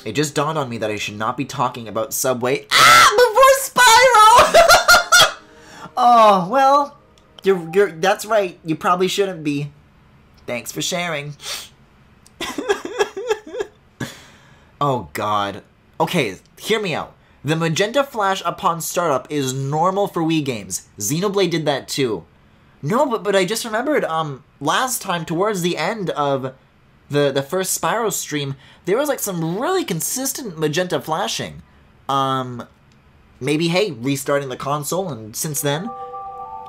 It just dawned on me that I should not be talking about Subway before Spyro! Oh, well, that's right. You probably shouldn't be. Thanks for sharing. Oh, God. Okay, hear me out. The magenta flash upon startup is normal for Wii games. Xenoblade did that too. No, but I just remembered, last time, towards the end of the first Spyro stream, there was, like, some really consistent magenta flashing. Maybe, hey, restarting the console, and since then,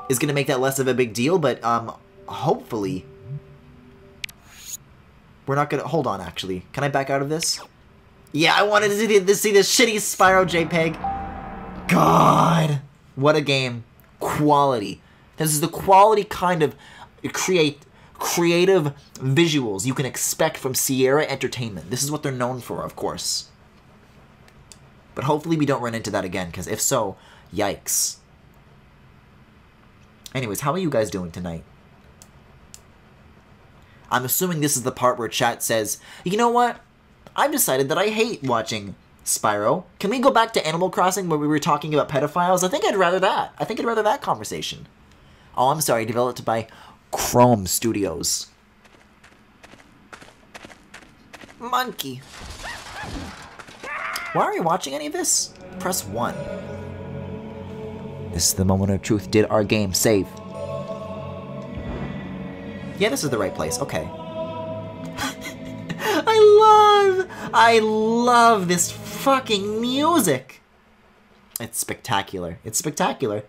is gonna make that less of a big deal, but, hopefully... We're not gonna... Hold on, actually. Can I back out of this? Yeah, I wanted to see this shitty Spyro JPEG. God! What a game. Quality. This is the quality kind of creative visuals you can expect from Sierra Entertainment. This is what they're known for, of course. But hopefully we don't run into that again, because if so, yikes. Anyways, how are you guys doing tonight? I'm assuming this is the part where chat says, you know what? I've decided that I hate watching Spyro. Can we go back to Animal Crossing where we were talking about pedophiles? I think I'd rather that. I think I'd rather that conversation. Oh, I'm sorry. Developed by Chrome Studios. Monkey. Why are you watching any of this? Press 1. This is the moment of truth. Did our game save? Yeah, this is the right place. Okay. I love this fucking music. It's spectacular. It's spectacular.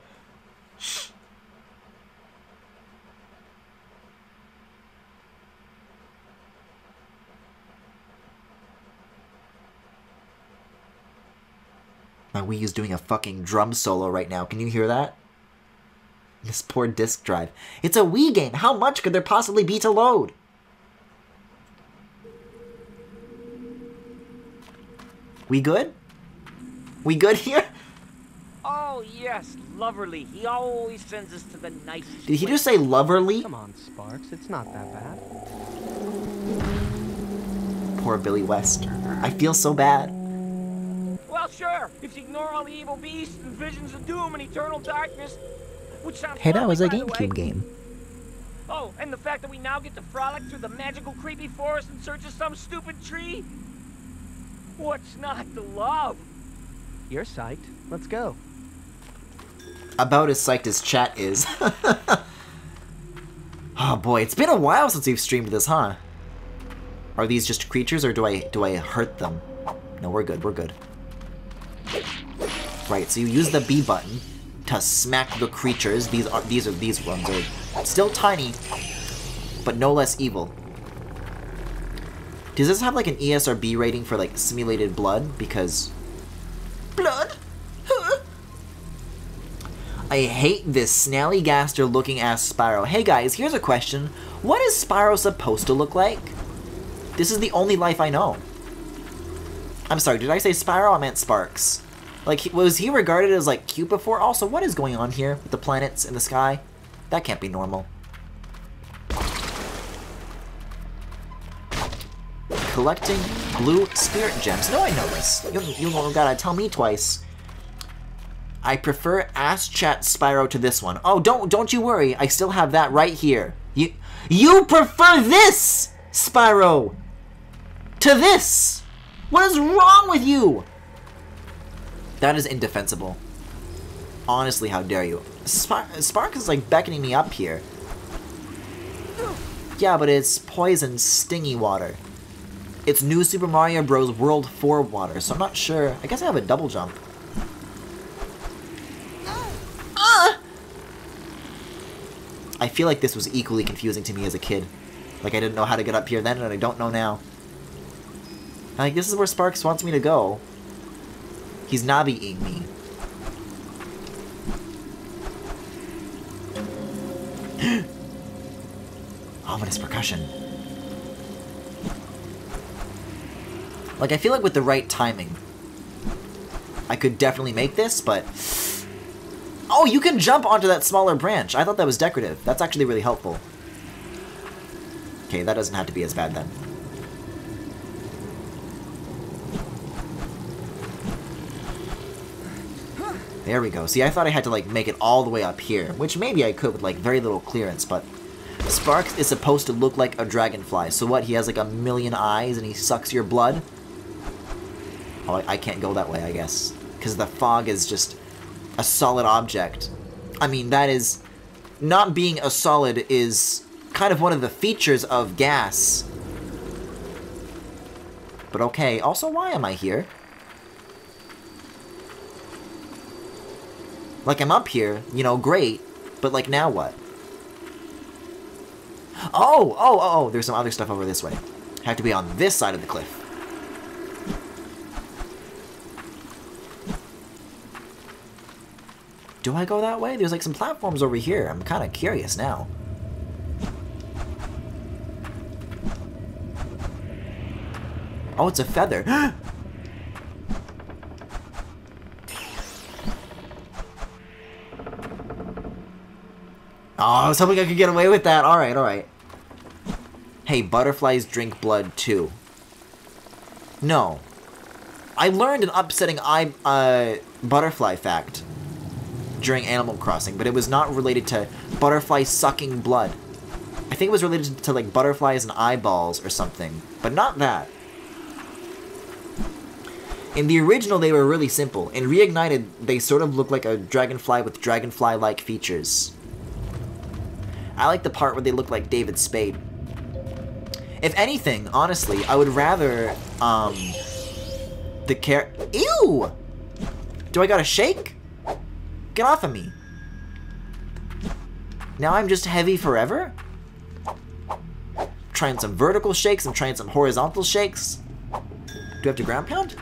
My Wii is doing a fucking drum solo right now. Can you hear that? This poor disk drive. It's a Wii game. How much could there possibly be to load? We good? We good here? Oh, yes, Loverly. He always sends us to the nicest Did he just say Loverly? Come on, Sparks. It's not that bad. Poor Billy West. I feel so bad. Well, sure. If you ignore all the evil beasts and visions of doom and eternal darkness, which sounds Hey, that was a lovely, by the way. GameCube game. Oh, and the fact that we now get to frolic through the magical, creepy forest in search of some stupid tree? What's not to love? You're psyched. Let's go. About as psyched as chat is. Oh boy, it's been a while since we've streamed this, huh? Are these just creatures or do I hurt them? No, we're good, we're good. Right, so you use the B button to smack the creatures. These ones are still tiny, but no less evil. Does this have like an ESRB rating for like simulated blood? Because blood? I hate this snallygaster looking ass Spyro. Hey guys, here's a question. What is Spyro supposed to look like? This is the only life I know. I'm sorry, did I say Spyro? I meant Sparks. Like, was he regarded as like cute before? Also, what is going on here with the planets in the sky? That can't be normal. Collecting blue spirit gems. No, I know this. You gotta tell me twice. I prefer Ass Chat Spyro to this one. Oh, don't you worry. I still have that right here. You prefer this, Spyro, to this. What is wrong with you? That is indefensible. Honestly, how dare you? Spark is like beckoning me up here. Yeah, but it's poison, stingy water. It's New Super Mario Bros. World 4 water, so I'm not sure. I guess I have a double jump. I feel like this was equally confusing to me as a kid. Like I didn't know how to get up here then, and I don't know now. Like, this is where Sparks wants me to go. He's Navi-ing me. Ominous percussion. Like, I feel like with the right timing, I could definitely make this, but... Oh, you can jump onto that smaller branch. I thought that was decorative. That's actually really helpful. Okay, that doesn't have to be as bad then. There we go. See, I thought I had to, like, make it all the way up here, which maybe I could with, like, very little clearance, but Sparks is supposed to look like a dragonfly. So what, he has, like, a million eyes and he sucks your blood? Oh, I can't go that way, I guess. Because the fog is just a solid object. I mean, that is... Not being a solid is kind of one of the features of gas. But okay, also, why am I here? Like, I'm up here, you know, great. But, like, now what? Oh, there's some other stuff over this way. Have to be on this side of the cliff. Do I go that way? There's like some platforms over here. I'm kind of curious now. Oh, it's a feather. Oh, I was hoping I could get away with that. Alright, alright. Hey, butterflies drink blood too. No. I learned an upsetting butterfly fact during Animal Crossing, but it was not related to butterflies sucking blood. I think it was related to, like, butterflies and eyeballs or something, but not that. In the original, they were really simple. In Reignited, they sort of look like a dragonfly with dragonfly-like features. I like the part where they look like David Spade. If anything, honestly, I would rather, Ew! Do I gotta shake? Get off of me. Now I'm just heavy forever? Trying some vertical shakes, I'm trying some horizontal shakes. Do I have to ground pound?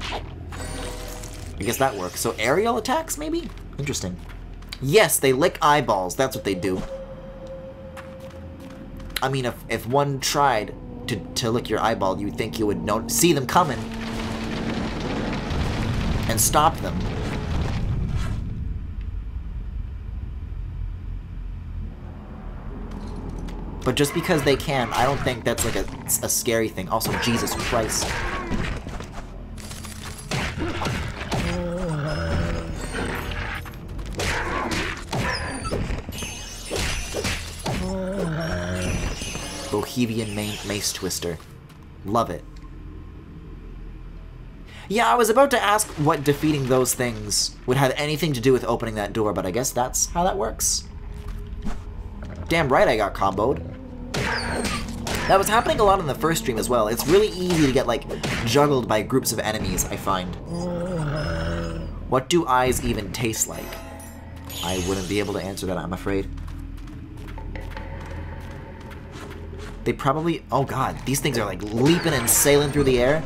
I guess that works. So aerial attacks, maybe? Interesting. Yes, they lick eyeballs. That's what they do. I mean, if one tried to lick your eyeball, you would think you would see them coming and stop them. But just because they can, I don't think that's like a scary thing. Also, Jesus Christ. Bohemian Mace Twister. Love it. Yeah, I was about to ask what defeating those things would have anything to do with opening that door, but I guess that's how that works. Damn right I got comboed. That was happening a lot in the first stream as well. It's really easy to get, like, juggled by groups of enemies, I find. What do eyes even taste like? I wouldn't be able to answer that, I'm afraid. They probably... Oh god, these things are, like, leaping and sailing through the air.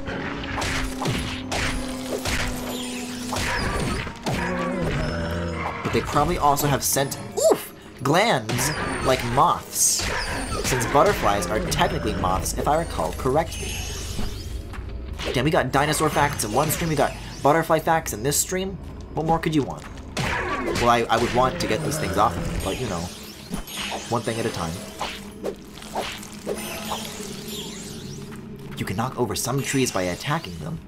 But they probably also have glands like moths, since butterflies are technically moths, if I recall correctly. Damn, we got dinosaur facts in one stream, we got butterfly facts in this stream. What more could you want? Well, I would want to get these things off of me, but you know, one thing at a time. You can knock over some trees by attacking them.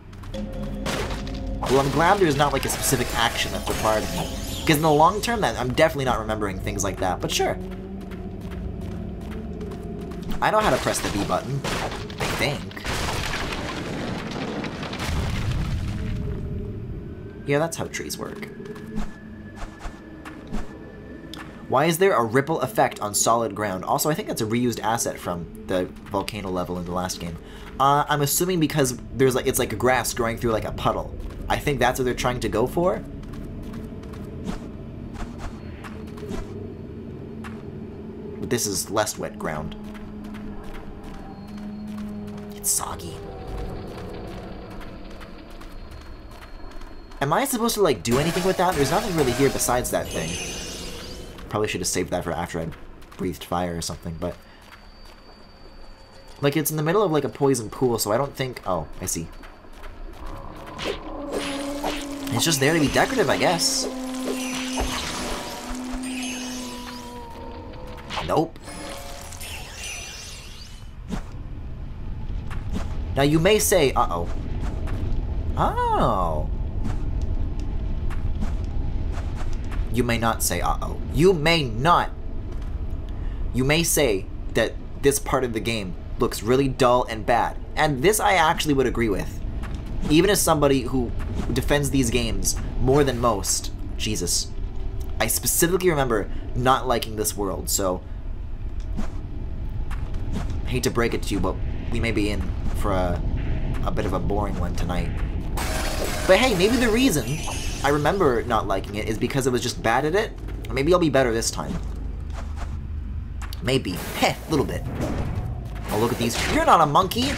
Well, I'm glad there's not like a specific action that's required of me. Because in the long term, I'm definitely not remembering things like that, but sure. I know how to press the B button, I think. Yeah, that's how trees work. Why is there a ripple effect on solid ground? Also, I think that's a reused asset from the volcano level in the last game. I'm assuming because it's like a grass growing through like a puddle. I think that's what they're trying to go for. But this is less wet ground. It's soggy. Am I supposed to like do anything with that? There's nothing really here besides that thing. Probably should have saved that for after I breathed fire or something, but... Like, it's in the middle of, like, a poison pool, so I don't think... Oh, I see. It's just there to be decorative, I guess. Nope. Now, you may say... Uh-oh. Oh. You may not say uh-oh. You may not. You may say that this part of the game looks really dull and bad. And this I actually would agree with. Even as somebody who defends these games more than most, Jesus, I specifically remember not liking this world, so I hate to break it to you, but we may be in for a bit of a boring one tonight. But hey, maybe the reason I remember not liking it is because I was just bad at it. Maybe I'll be better this time. Maybe. Heh, a little bit. Oh, look at these. You're not a monkey!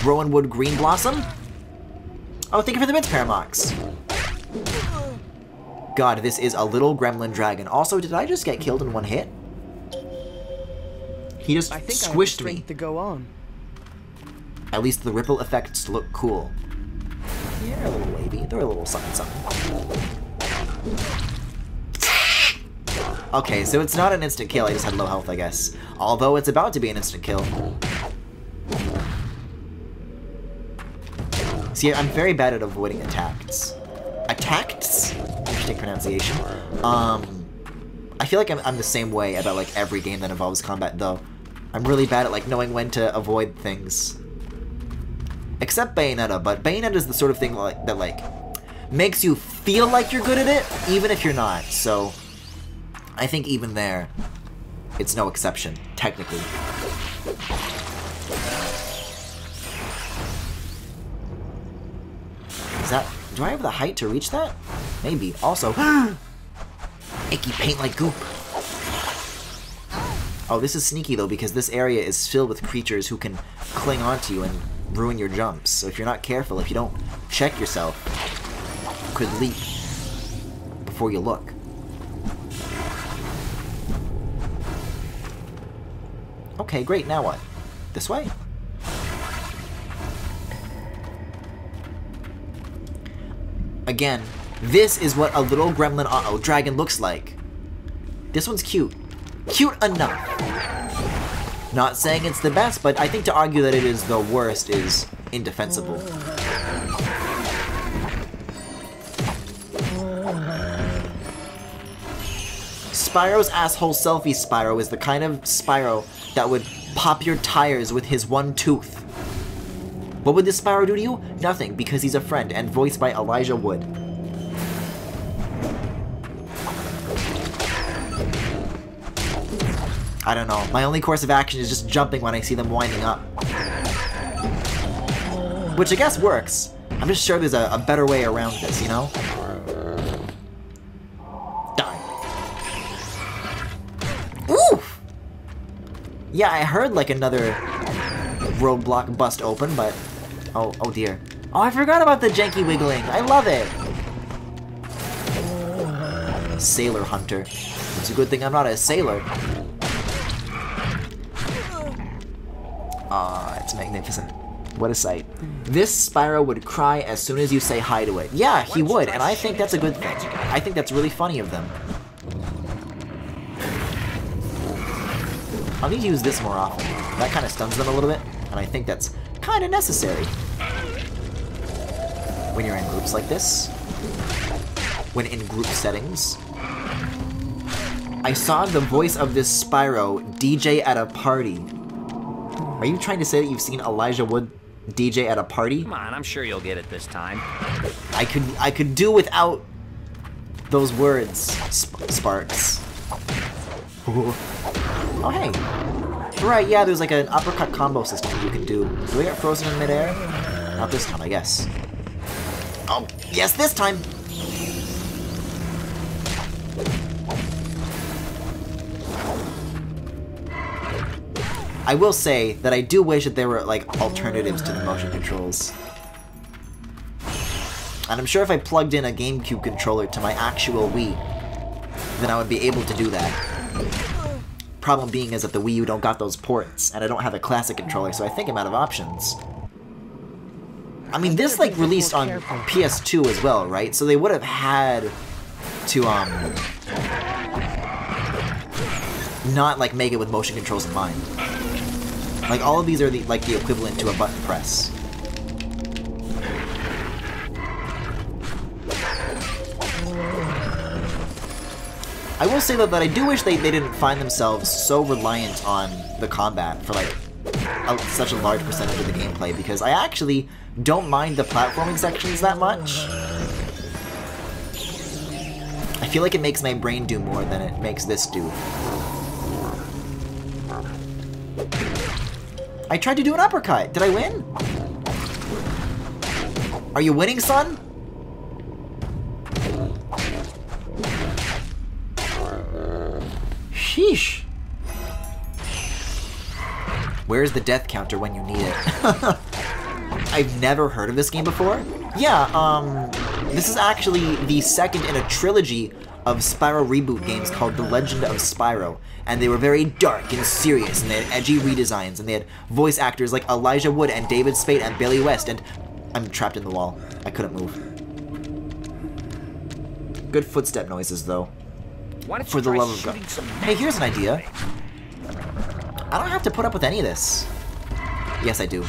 Rowanwood Green Blossom? Oh, thank you for the bits, Paramox. God, this is a little gremlin dragon. Also, did I just get killed in one hit? He just squished me. To go on. At least the ripple effects look cool. Yeah, a little wavy. They're a little something something. Okay, so it's not an instant kill. I just had low health, I guess. Although it's about to be an instant kill. See, I'm very bad at avoiding attacks. Attacks? Interesting pronunciation. I feel like I'm the same way about like every game that involves combat, though. I'm really bad at like knowing when to avoid things. Except Bayonetta, but Bayonetta is the sort of thing that like makes you feel like you're good at it, even if you're not. So I think even there, it's no exception, technically. Is that... do I have the height to reach that? Maybe. Also, icky paint like goop. Oh, this is sneaky though, because this area is filled with creatures who can cling onto you and ruin your jumps. So if you're not careful, if you don't check yourself, you could leap before you look. Okay, great, now what? This way? Again, this is what a little gremlin dragon looks like. This one's cute. Cute enough. Not saying it's the best, but I think to argue that it is the worst is indefensible. Spyro's asshole selfie Spyro is the kind of Spyro that would pop your tires with his one tooth. What would this Spyro do to you? Nothing, because he's a friend, and voiced by Elijah Wood. I don't know. My only course of action is just jumping when I see them winding up. Which I guess works. I'm just sure there's a better way around this, you know? Die. Oof! Yeah, I heard like another roadblock bust open, but... oh dear. Oh, I forgot about the janky wiggling. I love it. Sailor Hunter. It's a good thing I'm not a sailor. Ah, it's magnificent. What a sight. This Spyro would cry as soon as you say hi to it. Yeah, he would, and I think that's a good thing. I think that's really funny of them. I'll need to use this more often. That kind of stuns them a little bit, and I think that's kind of necessary. When you're in groups like this. When in group settings. I saw the voice of this Spyro DJ at a party. Are you trying to say that you've seen Elijah Wood DJ at a party? Come on, I'm sure you'll get it this time. I could do without those words, Sparks. Oh, hey. Right, yeah, there's like an uppercut combo system that you can do. Do we get frozen in midair? Not this time, I guess. Oh, yes, this time! I will say that I do wish that there were, like, alternatives to the motion controls. And I'm sure if I plugged in a GameCube controller to my actual Wii, then I would be able to do that. Problem being is that the Wii U don't got those ports, and I don't have a classic controller, so I think I'm out of options. I mean, this, like, released on PS2 as well, right? So they would have had to, not, like, make it with motion controls in mind. Like, all of these are, the equivalent to a button press. I will say though that I do wish they didn't find themselves so reliant on the combat for like such a large percentage of the gameplay, because I actually don't mind the platforming sections that much. I feel like it makes my brain do more than it makes this do. I tried to do an uppercut. Did I win? Are you winning, son? Sheesh. Where's the death counter when you need it? I've never heard of this game before. Yeah, this is actually the second in a trilogy of Spyro reboot games called The Legend of Spyro. And they were very dark and serious, and they had edgy redesigns, and they had voice actors like Elijah Wood and David Spade and Billy West, and I'm trapped in the wall. I couldn't move. Good footstep noises, though. For the love of God. Hey, here's an idea. I don't have to put up with any of this. Yes, I do.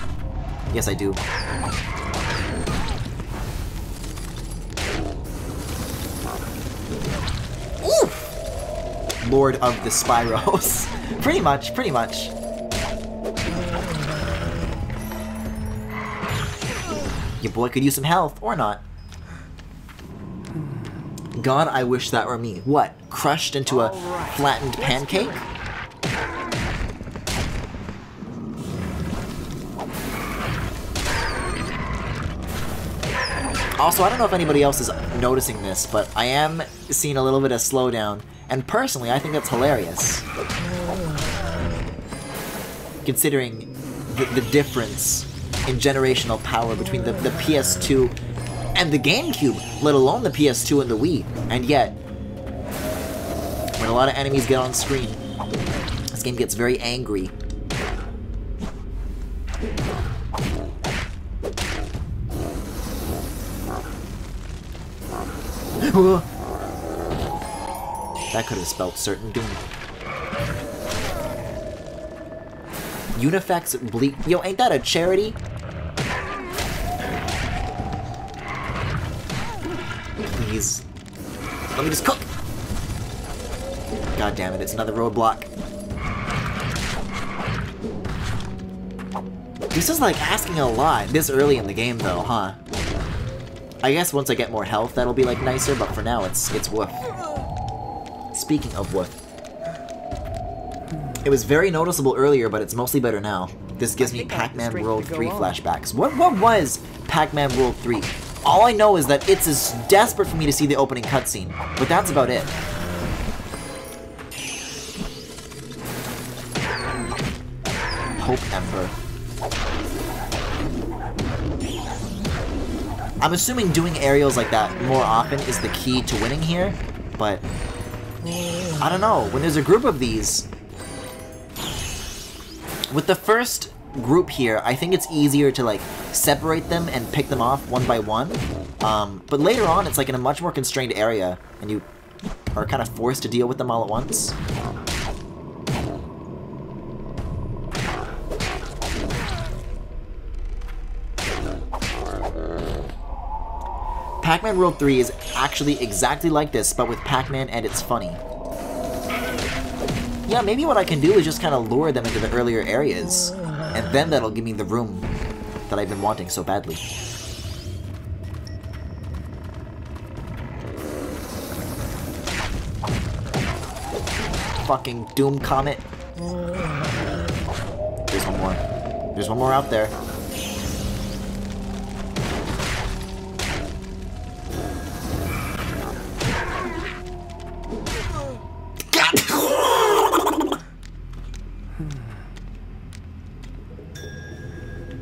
Yes, I do. Oof! Lord of the Spyros. Pretty much, pretty much. Your boy could use some health, or not. God, I wish that were me. What? Crushed into a flattened pancake? Also, I don't know if anybody else is noticing this, but I am seeing a little bit of slowdown, and personally, I think that's hilarious. Considering the difference in generational power between the PS2 and the GameCube, let alone the PS2 and the Wii. And yet, when a lot of enemies get on screen, this game gets very angry. That could have spelled certain doom. Unifex bleak. Yo, ain't that a charity? Please. Let me just cook! God damn it, it's another roadblock. This is like asking a lot this early in the game though, huh? I guess once I get more health that'll be like nicer, but for now it's woof. Speaking of woof. It was very noticeable earlier, but it's mostly better now. This gives me Pac-Man World 3 flashbacks. What was Pac-Man World 3? All I know is that it's as desperate for me to see the opening cutscene, but that's about it. Hope Ember. I'm assuming doing aerials like that more often is the key to winning here, but I don't know. When there's a group of these, with the first group here, I think it's easier to like separate them and pick them off one by one. But later on, it's like in a much more constrained area, and you are kind of forced to deal with them all at once. Pac-Man World 3 is actually exactly like this, but with Pac-Man and it's funny. Yeah, maybe what I can do is just kind of lure them into the earlier areas, and then that'll give me the room that I've been wanting so badly. Fucking Doom Comet. There's one more. There's one more out there.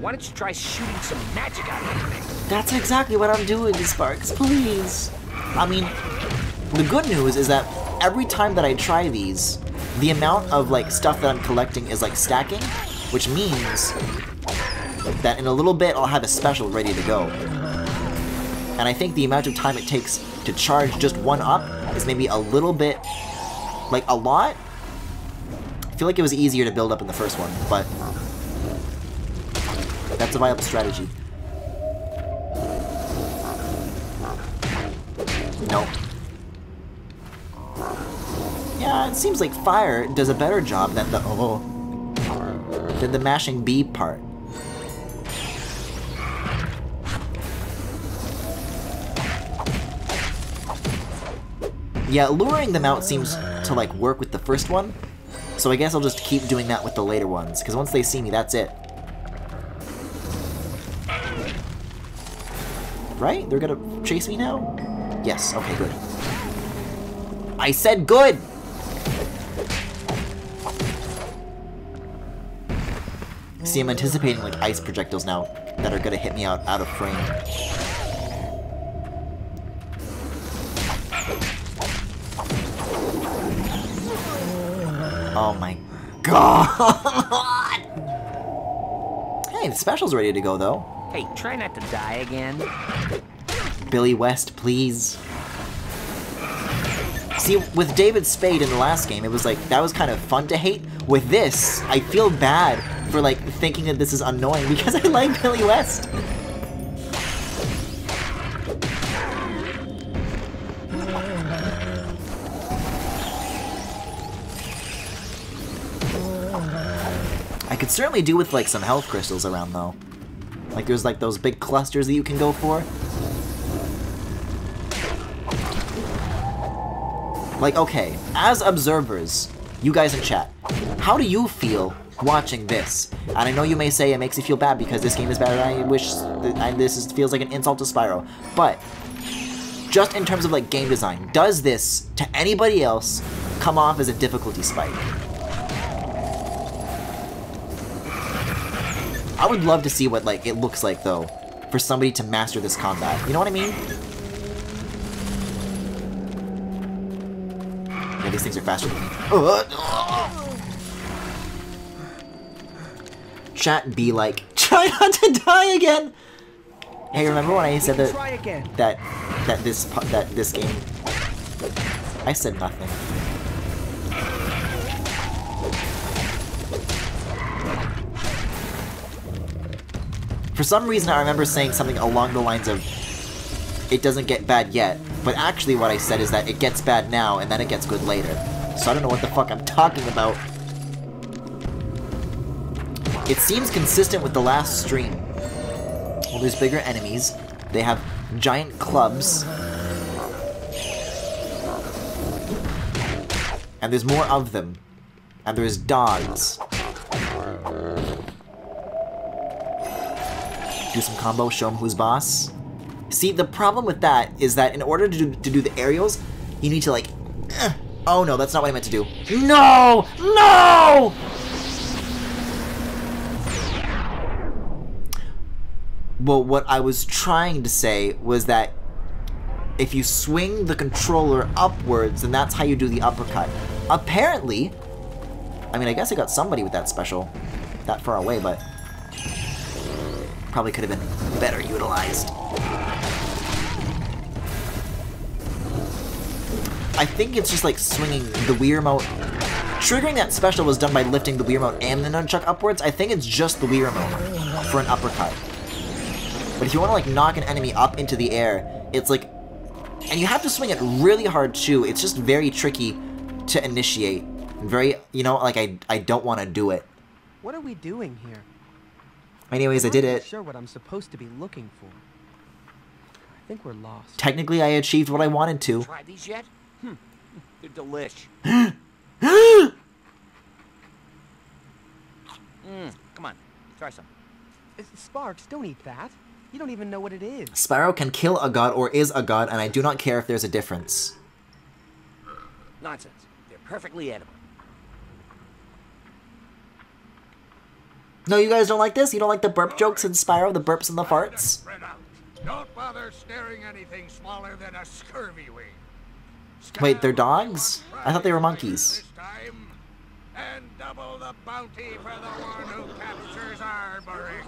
Why don't you try shooting some magic out of that thing? That's exactly what I'm doing, Sparks, please. I mean, the good news is that every time that I try these, the amount of like stuff that I'm collecting is like stacking, which means that in a little bit I'll have a special ready to go. And I think the amount of time it takes to charge just one up is maybe a little bit, like a lot. I feel like it was easier to build up in the first one, but that's a viable strategy. Nope. it seems like fire does a better job than the mashing B part. Yeah, luring them out seems to like work with the first one, so I guess I'll just keep doing that with the later ones, because once they see me, that's it. Right? They're gonna chase me now? Yes, okay, good. I said good! See, I'm anticipating like ice projectiles now that are gonna hit me out of frame. Oh my god! Hey, the special's ready to go though. Hey, try not to die again. Billy West, please. See, with David Spade in the last game, it was like, that was kind of fun to hate. With this, I feel bad for like thinking that this is annoying because I like Billy West. I could certainly do with like some health crystals around though. Like there's like those big clusters that you can go for. Like, okay, as observers, you guys in chat, how do you feel watching this? And I know you may say it makes you feel bad because this game is bad and I wish that feels like an insult to Spyro. But, just in terms of like game design, does this, to anybody else, come off as a difficulty spike? I would love to see what like it looks like though, for somebody to master this combat. You know what I mean? Yeah, these things are faster than me. Chat be like, try not to die again. Hey, remember when I said that this game? I said nothing. For some reason, I remember saying something along the lines of, it doesn't get bad yet, but actually what I said is that it gets bad now, and then it gets good later. So I don't know what the fuck I'm talking about. It seems consistent with the last stream. Well, there's bigger enemies. They have giant clubs. And there's more of them. And there's dogs. Do some combo, show them who's boss. See, the problem with that is that in order to do the aerials, you need to like... Oh no, that's not what I meant to do. No! No! Well, what I was trying to say was that if you swing the controller upwards, then that's how you do the uppercut. Apparently, I mean, I guess I got somebody with that special that far away, but probably could have been better utilized. I think it's just like swinging the Wii Remote. Triggering that special was done by lifting the Wii Remote and the nunchuck upwards. I think it's just the Wii Remote for an uppercut. But if you want to like knock an enemy up into the air, it's like... And you have to swing it really hard too. It's just very tricky to initiate. Very, you know, like I don't want to do it. What are we doing here? Anyways, I did it. I'm not sure what I'm supposed to be looking for. I think we're lost. Technically, I achieved what I wanted to. Tried these yet? They're delish. Come on, try some. Sparks, don't eat that. You don't even know what it is. Spyro can kill a god or is a god, and I do not care if there's a difference. Nonsense. They're perfectly edible. No, you guys don't like this? You don't like the burp jokes in Spyro? The burps and the farts? Don't bother staring anything smaller than a scurvy wing. Wait, they're dogs? I thought they were monkeys. And double the bounty for the one who captures Arbery.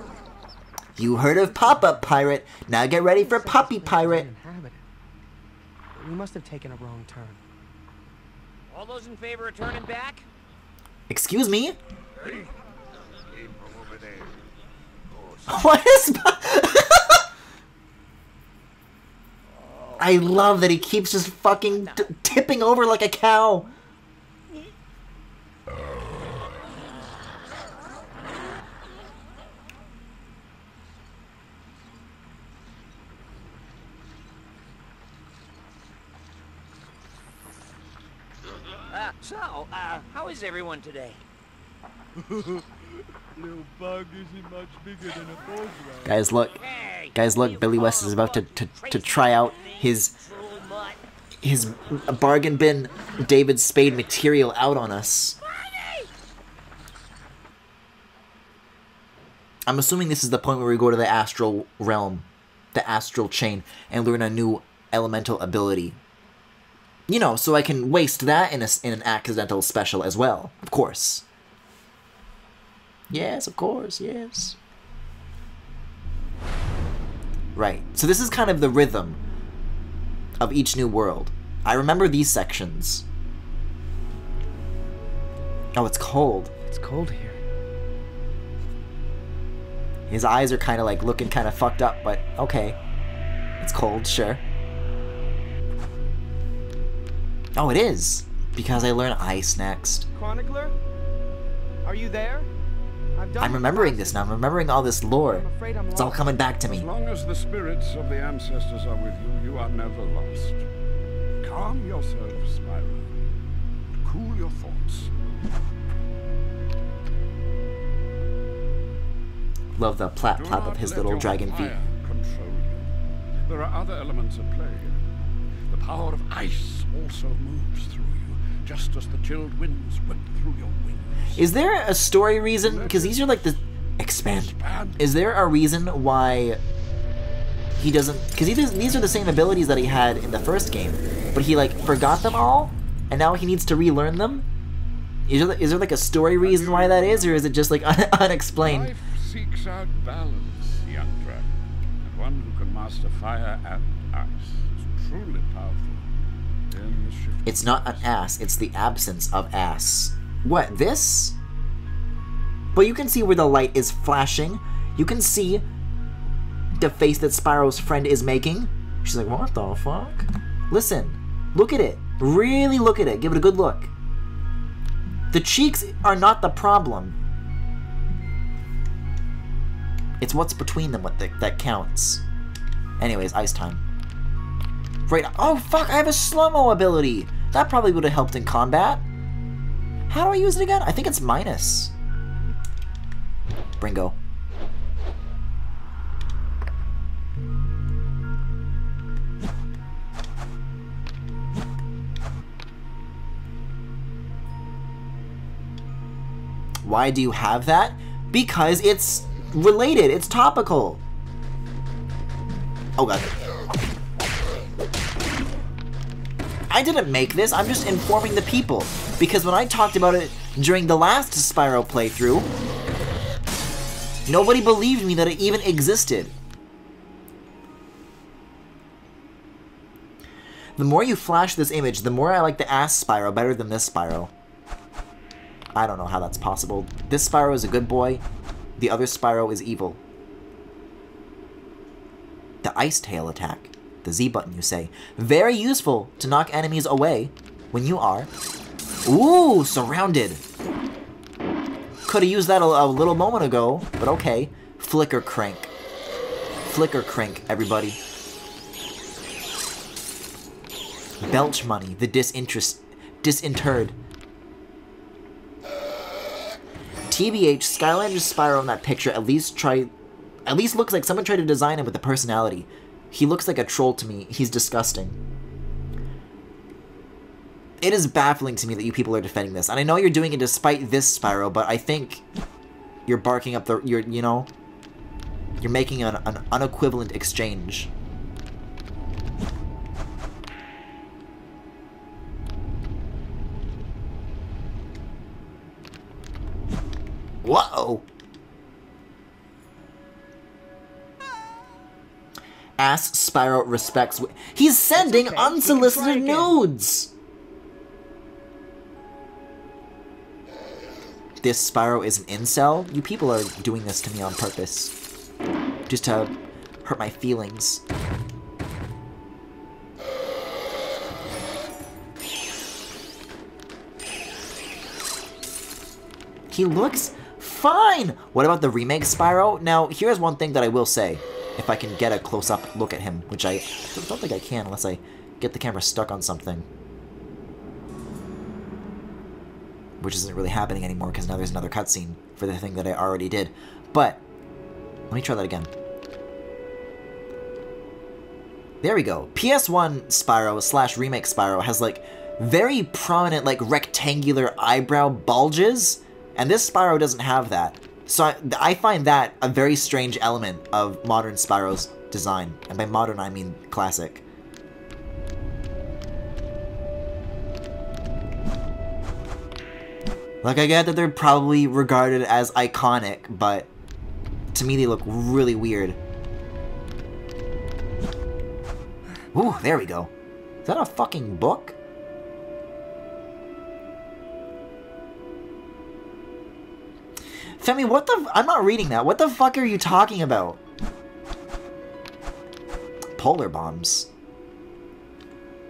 You heard of Pop-Up Pirate. Now get ready for Puppy Pirate. We must have taken a wrong turn. All those in favor of turning back? Excuse me? Hey, came from over there. Oh, What is... I love that he keeps just fucking tipping over like a cow. So, how is everyone today? Little bug isn't much bigger than a bug, right? Guys, look. Hey, Guys, look. Billy West is about to try out his bargain bin David Spade material out on us. I'm assuming this is the point where we go to the astral realm, the astral chain, and learn a new elemental ability. You know, so I can waste that in an accidental special as well, of course. Yes, of course, yes. Right, so this is kind of the rhythm of each new world. I remember these sections. Oh, it's cold. It's cold here. His eyes are kind of like looking kind of fucked up, but okay. It's cold, sure. Oh, it is! Because I learn ice next. Chronicler? Are you there? I'm remembering this now. I'm remembering all this lore. It's all coming back to me. As long as the spirits of the ancestors are with you, you are never lost. Calm yourself, Spyro. Cool your thoughts. Love the plap-plap of his little dragon feet. Control you. There are other elements at play here. The power of ice also moves through you, just as the chilled winds whip through your wings. Is there a story reason? Because these are like the... Expand. Is there a reason why he doesn't... Because these are the same abilities that he had in the first game, but he like forgot them all, and now he needs to relearn them? Is there like a story reason why that is, or is it just like unexplained? Life seeks out balance, young dragon, and one who can master fire and ice is truly powerful. In the shift. It's not an ass, it's the absence of ass. What, this? But you can see where the light is flashing. You can see the face that Spyro's friend is making. She's like, what the fuck? Listen, look at it. Really look at it. Give it a good look. The cheeks are not the problem. It's what's between them that counts. Anyways, ice time. Right. Oh, fuck, I have a slow-mo ability. That probably would have helped in combat. How do I use it again? I think it's minus. Bringo. Why do you have that? Because it's related. It's topical. Oh god. I didn't make this. I'm just informing the people. Because when I talked about it during the last Spyro playthrough, nobody believed me that it even existed. The more you flash this image, the more I like the ass Spyro better than this Spyro. I don't know how that's possible. This Spyro is a good boy. The other Spyro is evil. The Ice Tail attack. The Z button, you say. Very useful to knock enemies away when you are... Ooh, surrounded. Could have used that a little moment ago, but okay. Flicker crank. Flicker crank, everybody. Belch money, the disinterred. TBH, Skylander's Spyro in that picture at least looks like someone tried to design him with a personality. He looks like a troll to me. He's disgusting. It is baffling to me that you people are defending this. And I know you're doing it despite this Spyro, but I think you're barking up you're making an unequivalent exchange. Whoa! Ass Spyro respects... He's sending unsolicited nudes! This Spyro is an incel? You people are doing this to me on purpose. Just to hurt my feelings. He looks fine! What about the remake Spyro? Now, here's one thing that I will say. If I can get a close-up look at him, which I don't think I can unless I get the camera stuck on something. which isn't really happening anymore because now there's another cutscene for the thing that I already did. But, let me try that again. There we go. PS1 Spyro / Remake Spyro has, like, very prominent, like, rectangular eyebrow bulges, and this Spyro doesn't have that. So I find that a very strange element of modern Spyro's design. And by modern, I mean classic. Like, I get that they're probably regarded as iconic, but to me they look really weird. Ooh, there we go. Is that a fucking book? Femi, what the... I'm not reading that. What the fuck are you talking about? Polar bombs.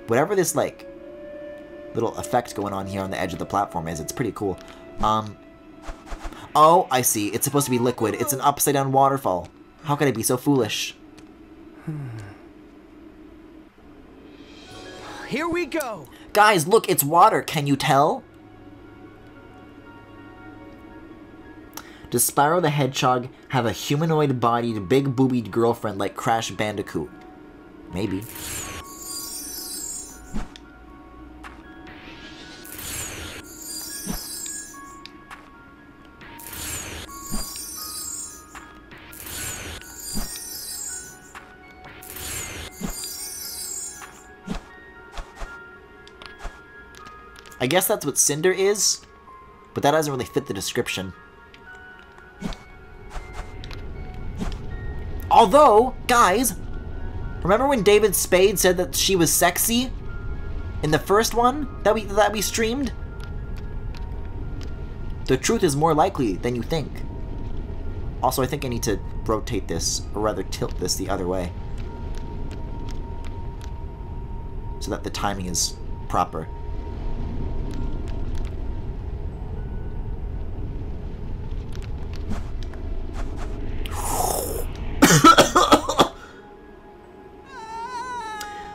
Whatever this, like, little effect going on here on the edge of the platform is, it's pretty cool. Oh, I see. It's supposed to be liquid. It's an upside-down waterfall. How could I be so foolish? Here we go! Guys, look, it's water. Can you tell? Does Spyro the Hedgehog have a humanoid-bodied, big-boobied girlfriend like Crash Bandicoot? Maybe. I guess that's what Cinder is, but that doesn't really fit the description. Although, guys, remember when David Spade said that she was sexy in the first one that we streamed? The truth is more likely than you think. Also, I think I need to rotate this, or rather tilt this the other way, so that the timing is proper.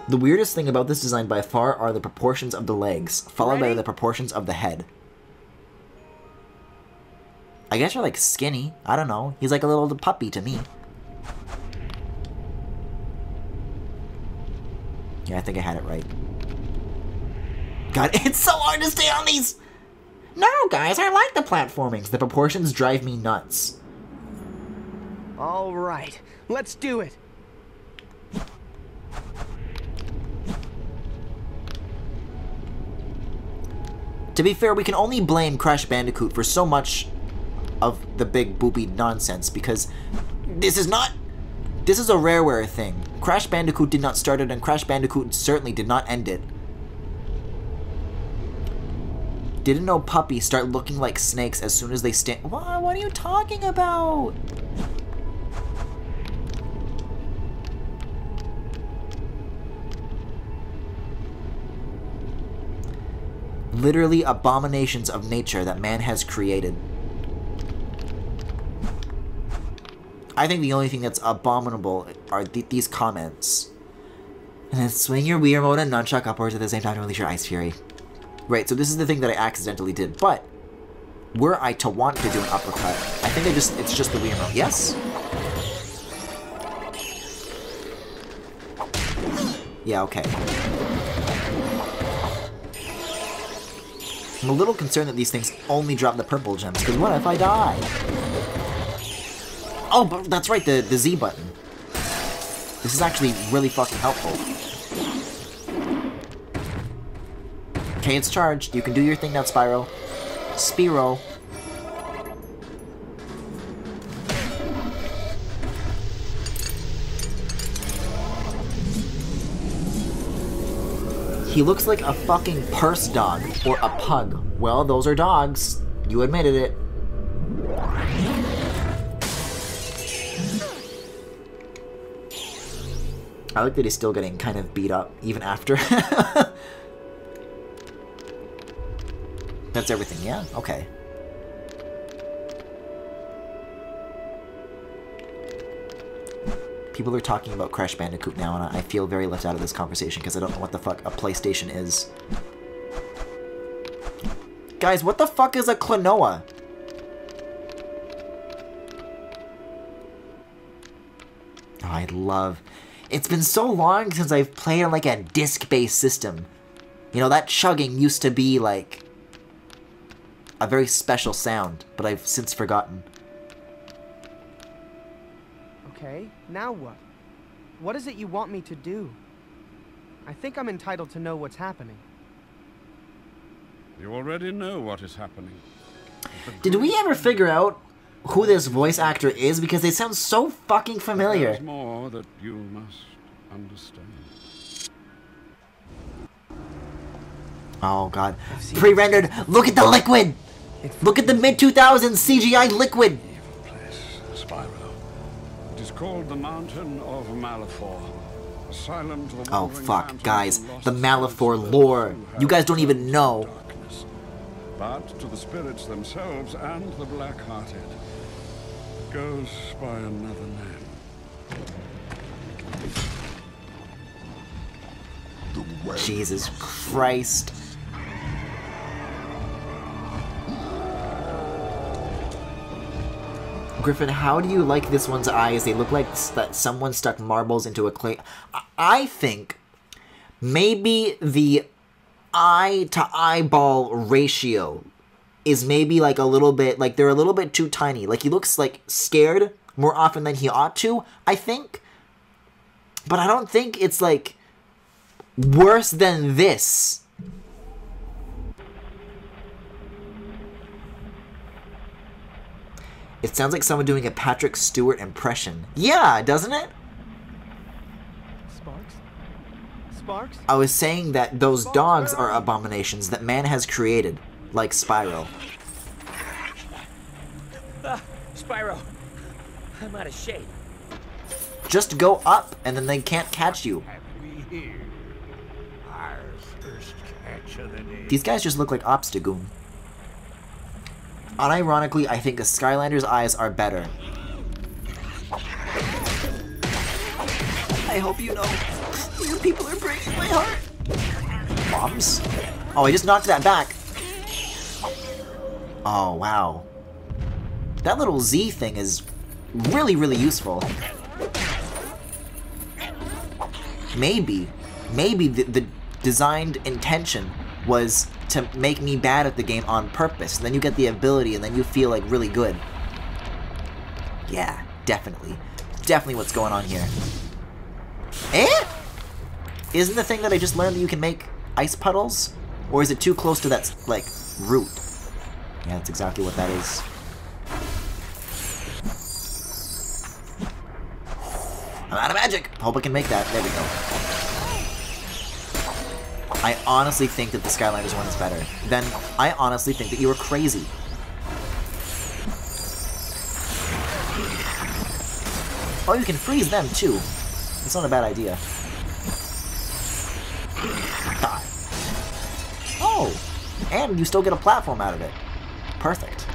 The weirdest thing about this design by far are the proportions of the legs, followed by the proportions of the head. I guess you're like skinny. I don't know. He's like a little puppy to me. Yeah, I think I had it right. God, it's so hard to stay on these! No, guys, I like the platformings. The proportions drive me nuts. All right, let's do it. To be fair, we can only blame Crash Bandicoot for so much of the big booby nonsense, because this is a Rareware thing. Crash Bandicoot did not start it, and Crash Bandicoot certainly did not end it. Didn't no puppies start looking like snakes as soon as they stand? What are you talking about? Literally abominations of nature that man has created. I think the only thing that's abominable are these comments. And then swing your Wii remote and nunchuck upwards at the same time to release your Ice Fury. Right, so this is the thing that I accidentally did, but were I to want to do an uppercut, I think it's just the Wii remote. Yes? Yeah, okay. I'm a little concerned that these things only drop the purple gems, because what if I die? Oh, but that's right, the Z button. This is actually really fucking helpful. Okay, it's charged. You can do your thing now, Spyro. Spyro. He looks like a fucking purse dog, or a pug. Well, those are dogs. You admitted it. I like that he's still getting kind of beat up, even after. That's everything, yeah? Okay. People are talking about Crash Bandicoot now, and I feel very left out of this conversation because I don't know what the fuck a PlayStation is. Guys, what the fuck is a Klonoa? Oh, I love... It's been so long since I've played on, like, a disc-based system. You know, that chugging used to be, like, a very special sound, but I've since forgotten. Okay, now what? What is it you want me to do? I think I'm entitled to know what's happening. You already know what is happening. Did we ever figure out who this voice actor is? Because they sound so fucking familiar. There's more that you must understand. Oh god. Pre-rendered! Look at the liquid! Look at the mid-2000s CGI liquid! Evil place, Spyro. It is called the Mountain of Malafor. Asylum to the Oh wandering fuck, phantom guys. who lost The the Malafor senses lore. who have You guys don't even know. darkness. But to the spirits themselves and the black-hearted, it goes by another name. Jesus Christ. Griffin, how do you like this one's eyes? They look like that someone stuck marbles into a clay. I think maybe the eye to eyeball ratio is maybe like a little bit, like they're a little bit too tiny. Like he looks like scared more often than he ought to, I think. But I don't think it's like worse than this. It sounds like someone doing a Patrick Stewart impression. Yeah, doesn't it? Sparks? Sparks? I was saying that those dogs are abominations that man has created, like Spyro. Spyro, I'm out of shape. Just go up, and then they can't catch you. We here. Our first catch of the day. These guys just look like Obstagoon. Unironically, I think the Skylander's eyes are better. I hope you know. You people are breaking my heart. Bombs? Oh, I just knocked that back. Oh, wow. That little Z thing is really, really useful. Maybe the designed intention was to make me bad at the game on purpose. Then you get the ability and then you feel like really good. Yeah, definitely. Definitely what's going on here. Eh? Isn't the thing that I just learned that you can make ice puddles? Or is it too close to that, like, root? Yeah, that's exactly what that is. I'm out of magic! Hope I can make that. There we go. I honestly think that the Skylanders one is better. Then I honestly think that you were crazy. Oh, you can freeze them too. That's not a bad idea. Die. Oh! And you still get a platform out of it. Perfect.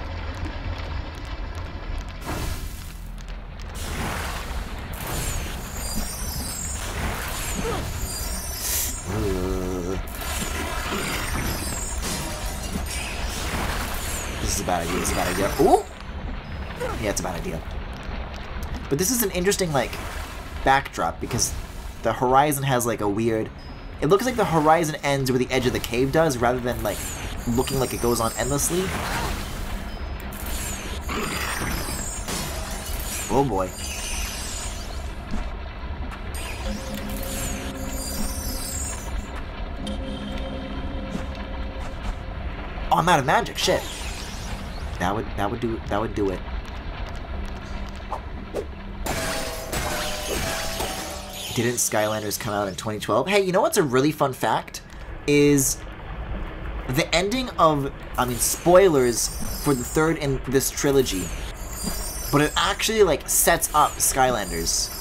This is a bad idea. This is a bad idea. Ooh! Yeah, it's a bad idea. But this is an interesting, like, backdrop because the horizon has, like, a weird... It looks like the horizon ends where the edge of the cave does rather than, like, looking like it goes on endlessly. Oh, boy. Oh, I'm out of magic. Shit. That would do it. Didn't Skylanders come out in 2012? Hey, you know what's a really fun fact? Is the ending of, I mean, spoilers for the third in this trilogy, but it actually, like, sets up Skylanders.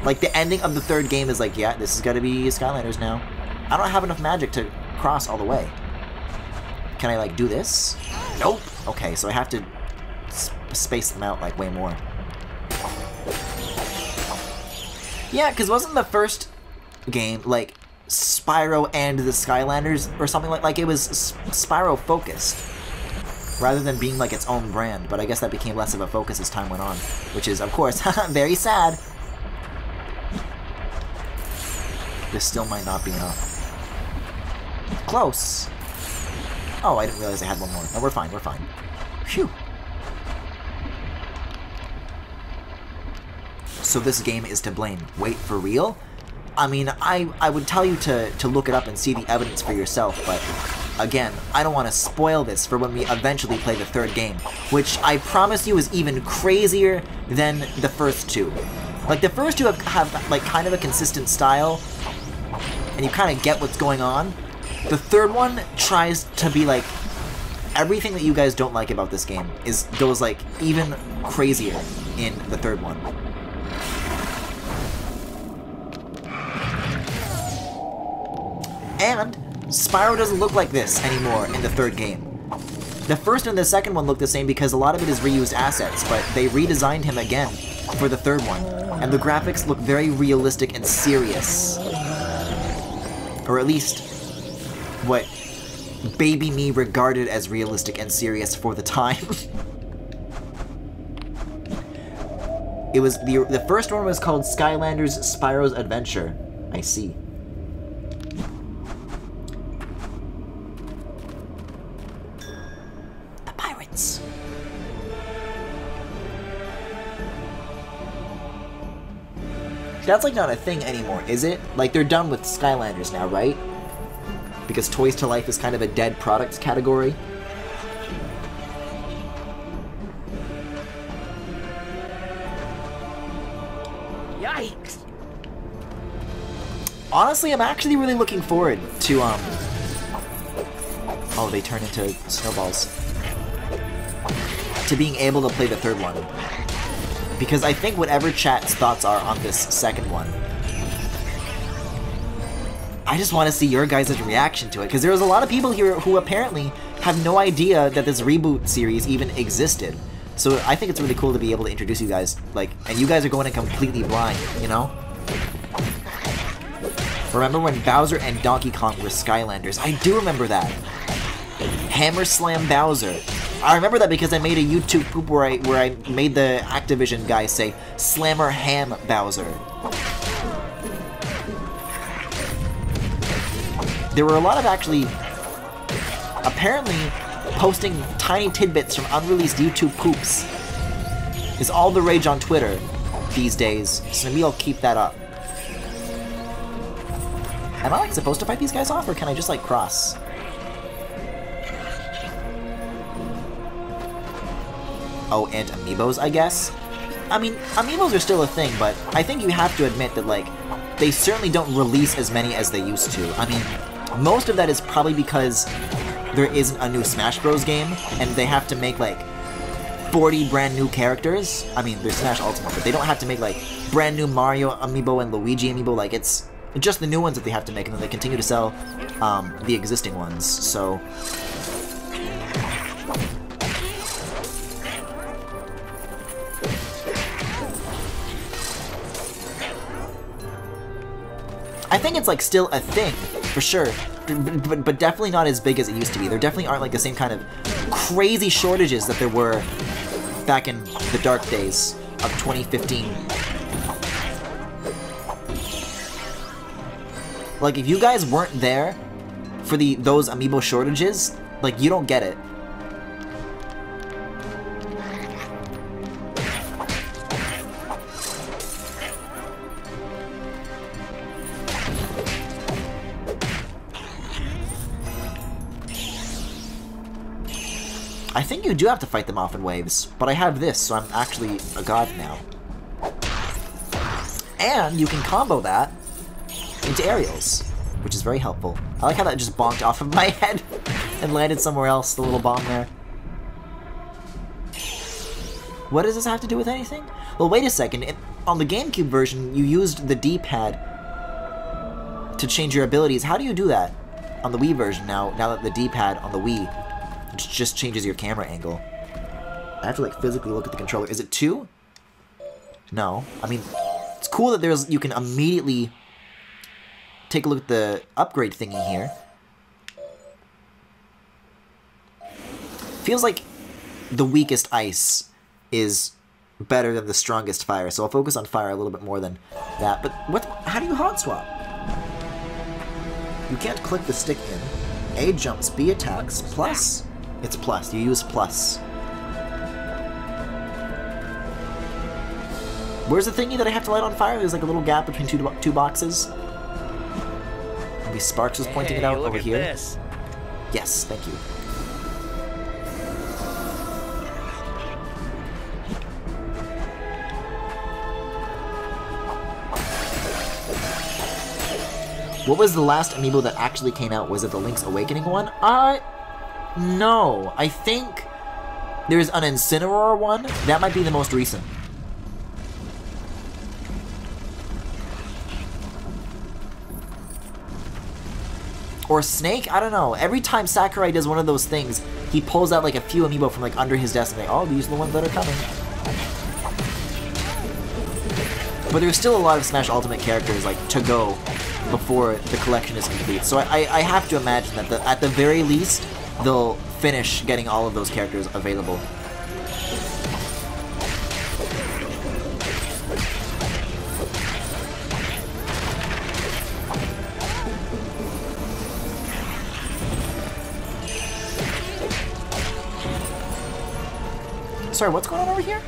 Like, the ending of the third game is like, yeah, this is gotta be Skylanders now. I don't have enough magic to cross all the way. Can I, like, do this? Nope. Okay, so I have to space them out, like, way more. Yeah, because wasn't the first game, like, Spyro and the Skylanders or something like it was Spyro focused rather than being like its own brand, but I guess that became less of a focus as time went on, which is of course very sad. This still might not be enough. Close. Oh, I didn't realize I had one more. No, we're fine, we're fine. Phew. So this game is to blame. Wait, for real? I mean, I would tell you to look it up and see the evidence for yourself, but again, I don't want to spoil this for when we eventually play the third game, which I promise you is even crazier than the first two. Like, the first two have like, kind of a consistent style, and you kind of get what's going on. The third one tries to be like, everything that you guys don't like about this game goes like, even crazier in the third one. And Spyro doesn't look like this anymore in the third game. The first and the second one look the same because a lot of it is reused assets, but they redesigned him again for the third one, and the graphics look very realistic and serious. Or at least, what baby me regarded as realistic and serious for the time. It was the first one was called Skylanders Spyro's Adventure. I see. That's like not a thing anymore, is it? Like they're done with Skylanders now, right? Because Toys to Life is kind of a dead products category. Yikes! Honestly, I'm actually really looking forward to oh, they turn into snowballs. To being able to play the third one. Because I think whatever chat's thoughts are on this second one, I just want to see your guys' reaction to it, because there's a lot of people here who apparently have no idea that this reboot series even existed. So I think it's really cool to be able to introduce you guys, like, and you guys are going in completely blind, you know? Remember when Bowser and Donkey Kong were Skylanders? I do remember that. Hammer Slam Bowser. I remember that because I made a YouTube poop where I made the Activision guy say Slammer Ham Bowser. There were a lot of actually apparently posting tiny tidbits from unreleased YouTube poops is all the rage on Twitter these days, so maybe I'll keep that up. Am I like supposed to fight these guys off, or can I just like cross? Oh, and amiibos, I guess? I mean, amiibos are still a thing, but I think you have to admit that, like, they certainly don't release as many as they used to. I mean, most of that is probably because there isn't a new Smash Bros. Game, and they have to make, like, 40 brand new characters. I mean, there's Smash Ultimate, but they don't have to make, like, brand new Mario amiibo and Luigi amiibo. Like, it's just the new ones that they have to make, and then they continue to sell the existing ones, so... I think it's, like, still a thing, for sure, but definitely not as big as it used to be. There definitely aren't, like, the same kind of crazy shortages that there were back in the dark days of 2015. Like, if you guys weren't there for those amiibo shortages, like, you don't get it. I think you do have to fight them off in waves, but I have this, so I'm actually a god now. And you can combo that into aerials, which is very helpful. I like how that just bonked off of my head and landed somewhere else, the little bomb there. What does this have to do with anything? Well, wait a second. On the GameCube version, you used the D-pad to change your abilities. How do you do that on the Wii version now that the D-pad on the Wii just changes your camera angle? I have to, like, physically look at the controller. Is it 2? No. I mean, it's cool that you can immediately take a look at the upgrade thingy here. Feels like the weakest ice is better than the strongest fire, so I'll focus on fire a little bit more than that. But what? How do you hot swap? You can't click the stick in. A jumps, B attacks, plus. It's plus. You use plus. Where's the thingy that I have to light on fire? There's like a little gap between two boxes. Maybe Sparks was pointing it out over here. This. Yes, thank you. What was the last amiibo that actually came out? Was it the Link's Awakening one? No. I think there's an Incineroar one. That might be the most recent. Or Snake? I don't know. Every time Sakurai does one of those things, he pulls out like a few amiibo from like under his desk and like, oh, these are the ones that are coming. But there's still a lot of Smash Ultimate characters like to go before the collection is complete. So I have to imagine that at the very least, they'll finish getting all of those characters available. Sorry, what's going on over here?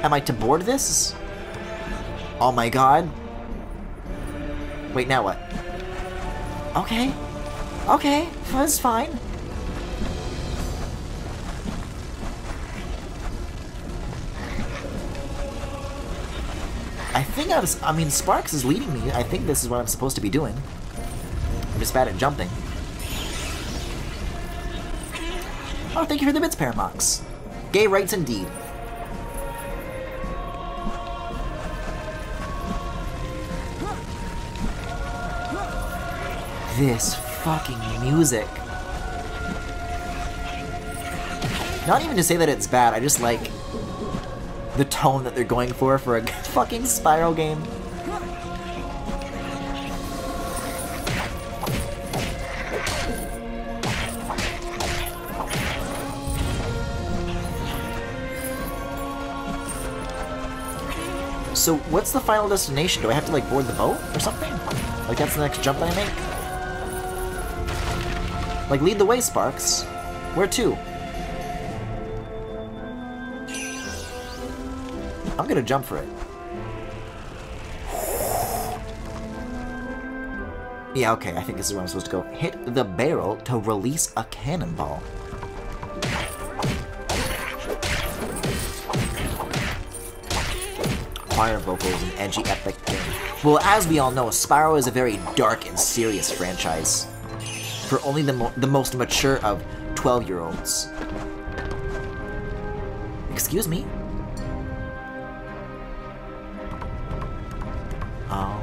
Am I to board this? Oh my god. Wait, now what? Okay. Okay, that's fine. I think I mean, Sparks is leading me. I think this is what I'm supposed to be doing. I'm just bad at jumping. Oh, thank you for the bits, Paramox. Gay rights indeed. This fucking music. Not even to say that it's bad, I just like the tone that they're going for a fucking Spyro game. So what's the final destination? Do I have to like board the boat or something? Like that's the next jump that I make? Like lead the way, Sparks. Where to? I'm gonna jump for it. Yeah, okay, I think this is where I'm supposed to go. Hit the barrel to release a cannonball. Fire vocals and edgy epic game. Well, as we all know, Spyro is a very dark and serious franchise. For only the most mature of 12-year-olds. Excuse me? Oh.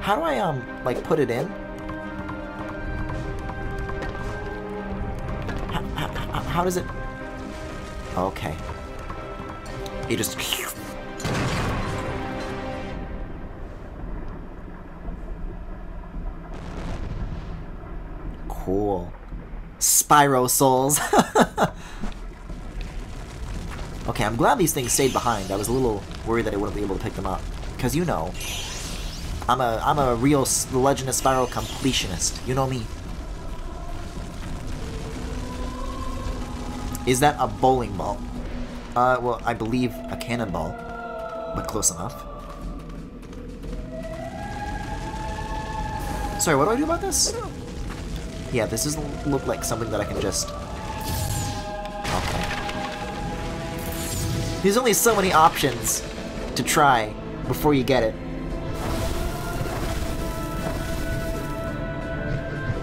How do I, like, put it in? How does it... Okay. You just... Cool. Spyro souls. Okay, I'm glad these things stayed behind. I was a little worried that I wouldn't be able to pick them up. Because you know, I'm a real Legend of Spyro completionist. You know me. Is that a bowling ball? Well, I believe a cannonball, but close enough. Sorry, what do I do about this? Yeah, this doesn't look like something that I can just... Okay. There's only so many options to try before you get it.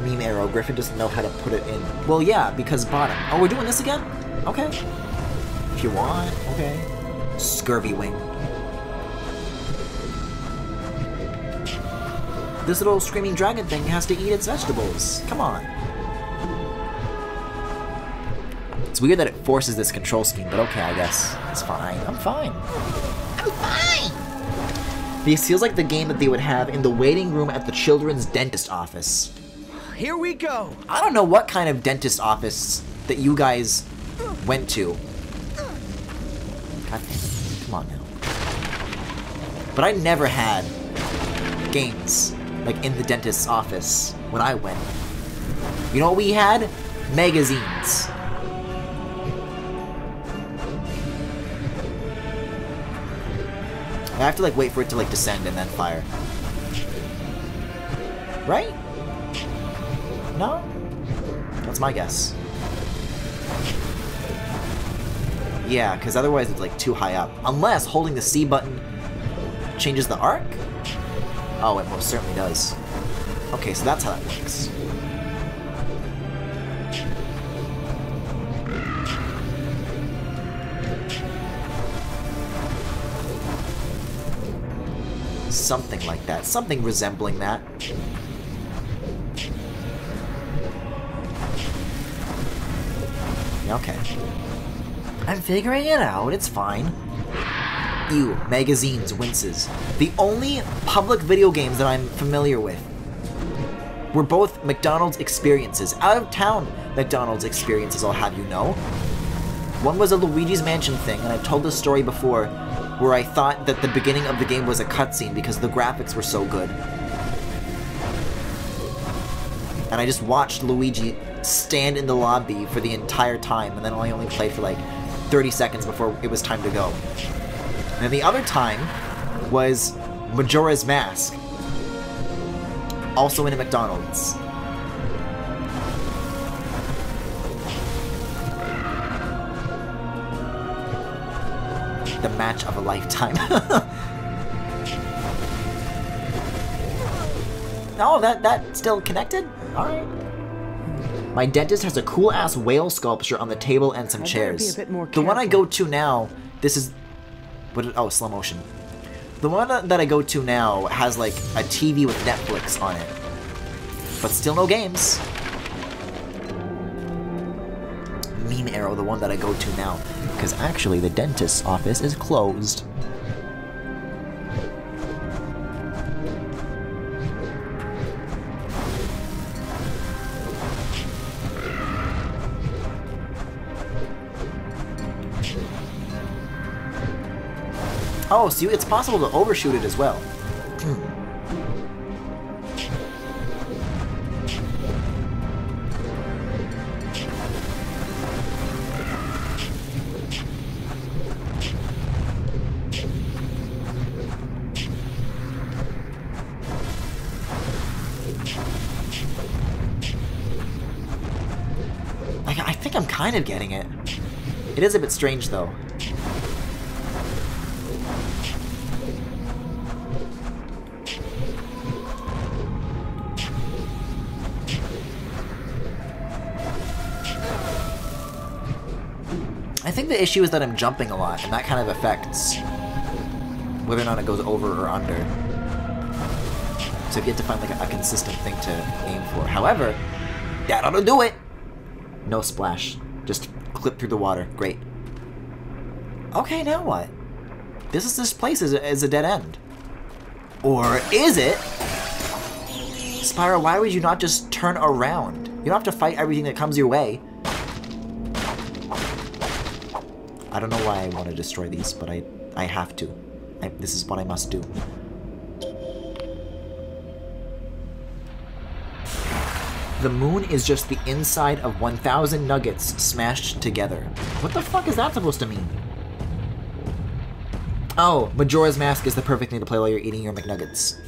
Meme arrow, Griffin doesn't know how to put it in. Well, yeah, because bottom. Oh, we're doing this again? Okay. If you want, okay. Scurvy wing. This little screaming dragon thing has to eat its vegetables. Come on. It's weird that it forces this control scheme, but okay, I guess. It's fine. I'm fine. I'm fine! This feels like the game that they would have in the waiting room at the children's dentist office. Here we go. I don't know what kind of dentist office that you guys went to. God damn it. Come on now. But I never had games like in the dentist's office when I went. You know what we had? Magazines. I have to like wait for it to like descend and then fire. Right? No? That's my guess. Yeah, because otherwise it's like too high up. Unless holding the C button changes the arc? Oh, it most certainly does. Okay, so that's how that works. Something like that. Something resembling that. Okay. I'm figuring it out. It's fine. Ew. Magazines. Winces. The only public video games that I'm familiar with were both McDonald's experiences. Out-of-town McDonald's experiences, I'll have you know. One was a Luigi's Mansion thing, and I've told this story before, where I thought that the beginning of the game was a cutscene because the graphics were so good. And I just watched Luigi stand in the lobby for the entire time, and then I only played for like 30 seconds before it was time to go. And then the other time was Majora's Mask. Also in a McDonald's. The match of a lifetime. Oh, that's still connected? Alright. My dentist has a cool-ass whale sculpture on the table and some chairs. The one I go to now, this is... oh, slow motion. The one that I go to now has, like, a TV with Netflix on it. But still no games. Meme Arrow, the one that I go to now. Because actually, the dentist's office is closed. Oh, see, it's possible to overshoot it as well. I think I'm kind of getting it. It is a bit strange, though. I think the issue is that I'm jumping a lot, and that kind of affects whether or not it goes over or under. So if you have to find like a consistent thing to aim for. However, that ought to do it! No splash. Just clip through the water. Great. Okay, now what? This place is a dead end. Or is it? Spyro, why would you not just turn around? You don't have to fight everything that comes your way. I don't know why I want to destroy these, but I have to. This is what I must do. The moon is just the inside of 1,000 nuggets smashed together. What the fuck is that supposed to mean? Oh, Majora's Mask is the perfect thing to play while you're eating your McNuggets.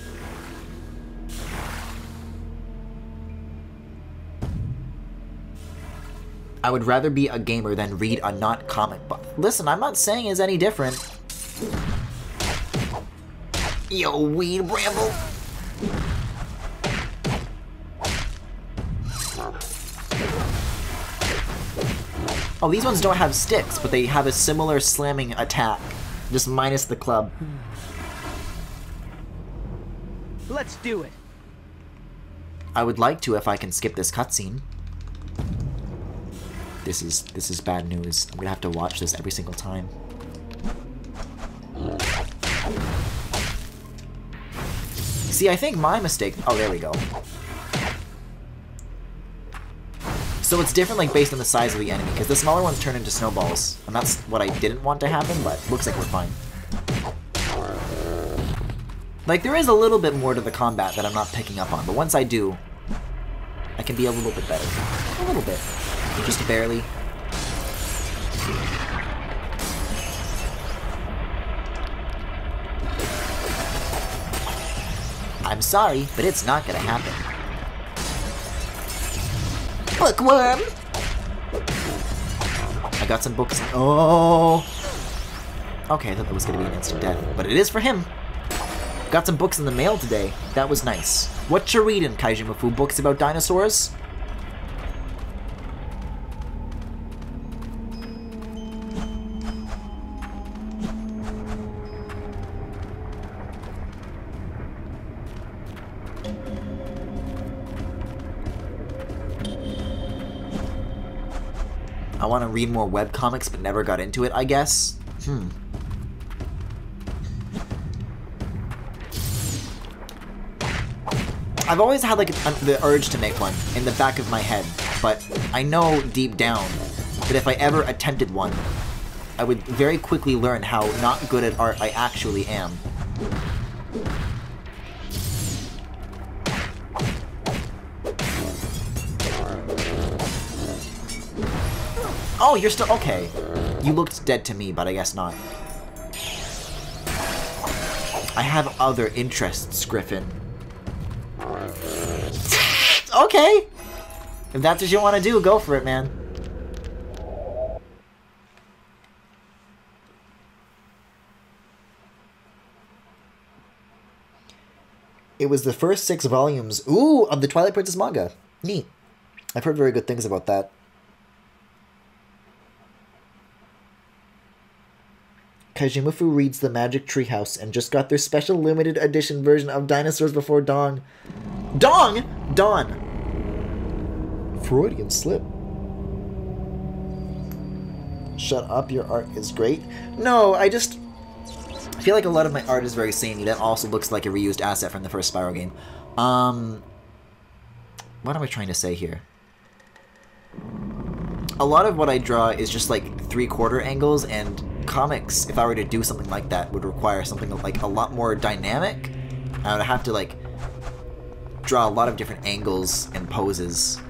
I would rather be a gamer than read a not comic book. Listen, I'm not saying it's any different. Yo, weed bramble. Oh, these ones don't have sticks, but they have a similar slamming attack. Just minus the club. Let's do it. I would like to if I can skip this cutscene. This is bad news. I'm gonna have to watch this every single time. See, I think my mistake... Oh, there we go. So it's different, like, based on the size of the enemy, because the smaller ones turn into snowballs. And that's what I didn't want to happen, but looks like we're fine. Like, there is a little bit more to the combat that I'm not picking up on, but once I do, I can be a little bit better. A little bit. Just barely. I'm sorry, but it's not gonna happen. Bookworm! I got some books. Oh! Okay, I thought that was gonna be an instant death, but it is for him. Got some books in the mail today. That was nice. What you reading, Kaijimafu? Books about dinosaurs? I want to read more webcomics, but never got into it, I guess. I've always had, like, the urge to make one in the back of my head, but I know deep down that if I ever attempted one, I would very quickly learn how not good at art I actually am. Oh, you're still... Okay. You looked dead to me, but I guess not. I have other interests, Griffin. Okay! If that's what you want to do, go for it, man. It was the first 6 volumes, ooh, of the Twilight Princess manga. Neat. I've heard very good things about that. Kaijimafu reads The Magic Treehouse and just got their special limited edition version of Dinosaurs Before Dawn. Dawn? Dawn. Freudian slip. Shut up, your art is great. No, I feel like a lot of my art is very samey. That also looks like a reused asset from the first Spyro game. What am I trying to say here? A lot of what I draw is just like 3/4 angles, and comics, if I were to do something like that, would require something like a lot more dynamic. I would have to like draw a lot of different angles and poses.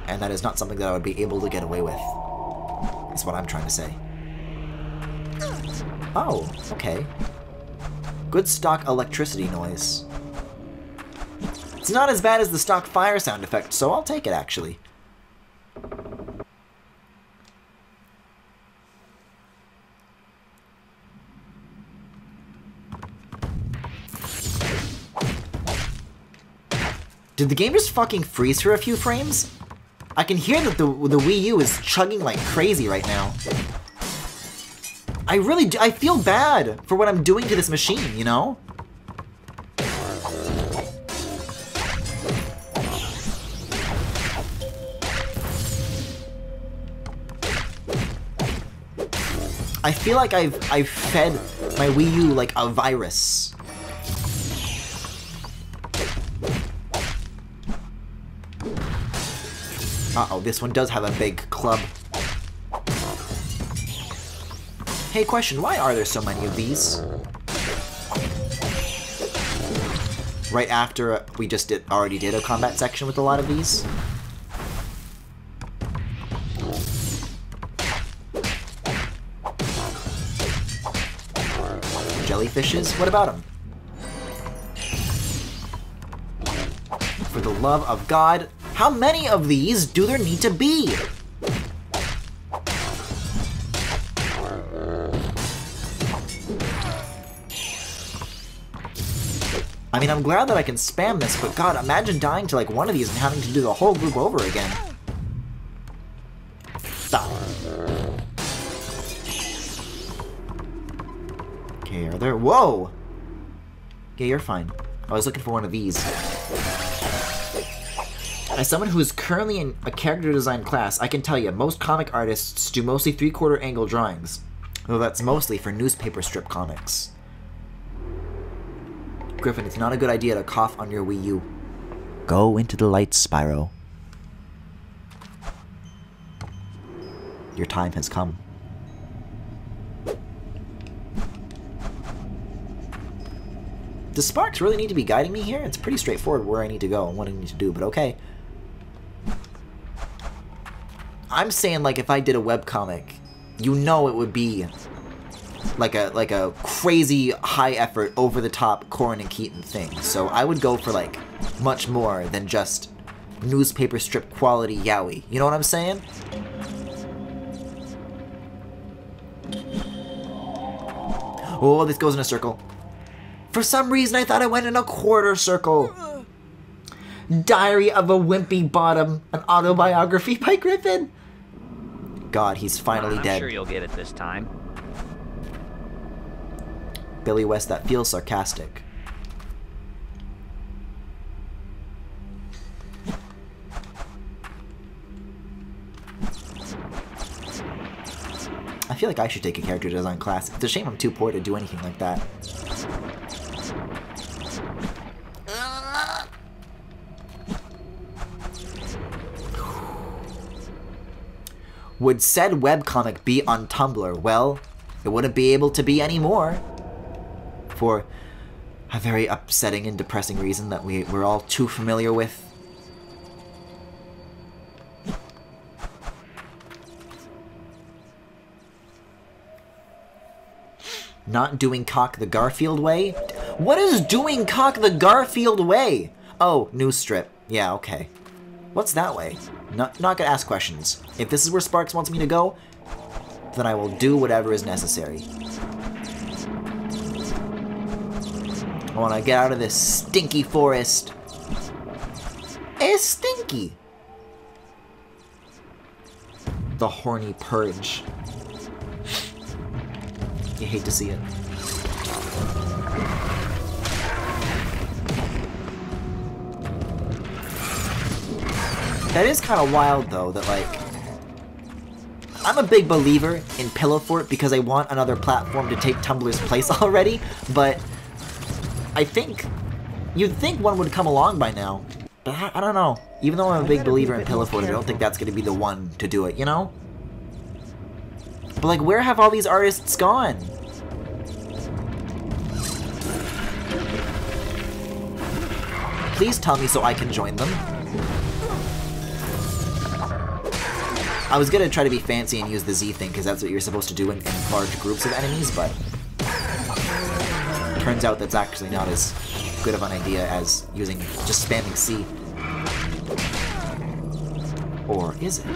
And that is not something that I would be able to get away with. Is what I'm trying to say. Oh, okay. Good stock electricity noise. It's not as bad as the stock fire sound effect, so I'll take it, actually. Did the game just fucking freeze for a few frames? I can hear that the Wii U is chugging like crazy right now. I feel bad for what I'm doing to this machine, you know? I feel like I've fed my Wii U like a virus. Uh-oh, this one does have a big club. Hey, question, why are there so many of these? Right after we just already did a combat section with a lot of these? Jellyfishes? What about them? For the love of God, how many of these do there need to be? I mean, I'm glad that I can spam this, but God, imagine dying to like one of these and having to do the whole group over again. Stop. Okay, are there... Whoa! Okay, you're fine. I was looking for one of these. As someone who is currently in a character design class, I can tell you, most comic artists do mostly 3/4 angle drawings. Though that's mostly for newspaper strip comics. Griffin, it's not a good idea to cough on your Wii U. Go into the light, Spyro. Your time has come. Does Sparks really need to be guiding me here? It's pretty straightforward where I need to go and what I need to do, but okay. I'm saying, like, if I did a webcomic, you know it would be like a crazy high effort, over the top Corrin and Keaton thing. So I would go for like much more than just newspaper strip quality yaoi. You know what I'm saying? Oh, this goes in a circle. For some reason I thought I went in a quarter circle. Diary of a Wimpy Bottom, an autobiography by Griffin. God, he's finally dead. I'm sure you'll get it this time. Billy West, that feels sarcastic. I feel like I should take a character design class. It's a shame I'm too poor to do anything like that. Would said webcomic be on Tumblr? Well, it wouldn't be able to be anymore. For a very upsetting and depressing reason that we're all too familiar with. Not doing cock the Garfield way? What is doing cock the Garfield way? Oh, news strip. Yeah, okay. What's that way? Not gonna ask questions. If this is where Sparks wants me to go, then I will do whatever is necessary. I want to get out of this stinky forest. It's stinky. The horny purge. You hate to see it. That is kind of wild, though, that, like... I'm a big believer in Pillow Fort because I want another platform to take Tumblr's place already, but... I think... You'd think one would come along by now. But I don't know. Even though I'm a big believer in Pillow Fort, I don't think that's going to be the one to do it, you know? But, like, where have all these artists gone? Please tell me so I can join them. I was gonna try to be fancy and use the Z thing, because that's what you're supposed to do in large groups of enemies, but... turns out that's actually not as good of an idea as using just spamming C. Or is it?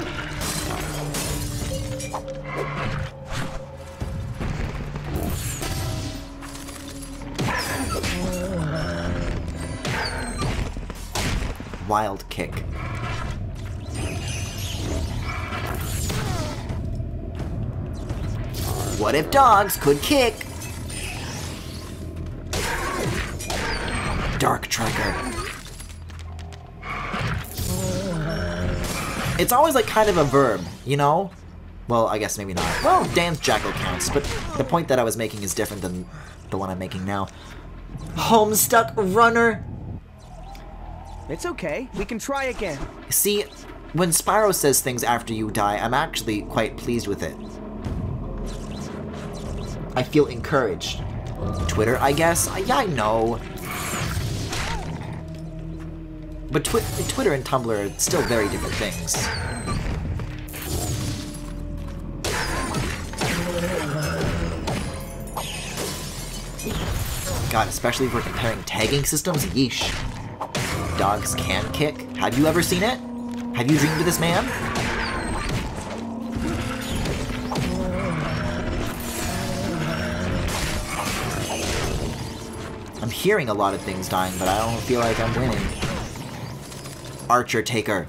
Wild kick. What if dogs could kick? Dark Tracker. It's always like kind of a verb, you know? Well, I guess maybe not. Well, dance jackal counts, but the point that I was making is different than the one I'm making now. Homestuck runner. It's okay. We can try again. See, when Spyro says things after you die, I'm actually quite pleased with it. I feel encouraged. Twitter, I guess? Yeah, I know. But Twitter and Tumblr are still very different things. God, especially if we're comparing tagging systems, yeesh. Dogs can kick. Have you ever seen it? Have you dreamed of this man? I'm hearing a lot of things dying, but I don't feel like I'm winning. Archer Taker.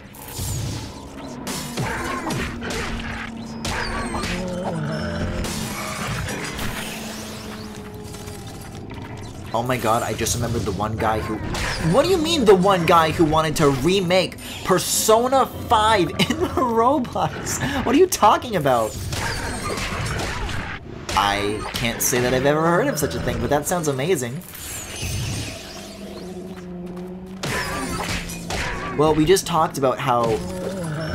Oh my god, I just remembered the one guy who... What do you mean the one guy who wanted to remake Persona 5 in Roblox? What are you talking about? I can't say that I've ever heard of such a thing, but that sounds amazing. Well, we just talked about how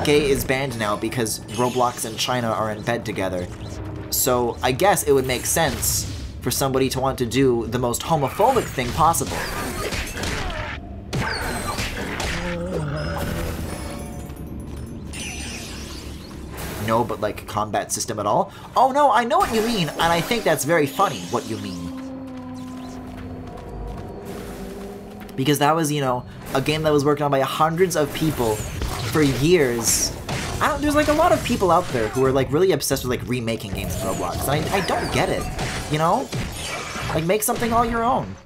gay is banned now because Roblox and China are in bed together. So I guess it would make sense for somebody to want to do the most homophobic thing possible. No, but like a combat system at all? Oh no, I know what you mean, and I think that's very funny, what you mean. Because that was, you know, a game that was worked on by hundreds of people for years. There's like a lot of people out there who are like really obsessed with like remaking games in Roblox, and I don't get it, you know? Like, make something all your own.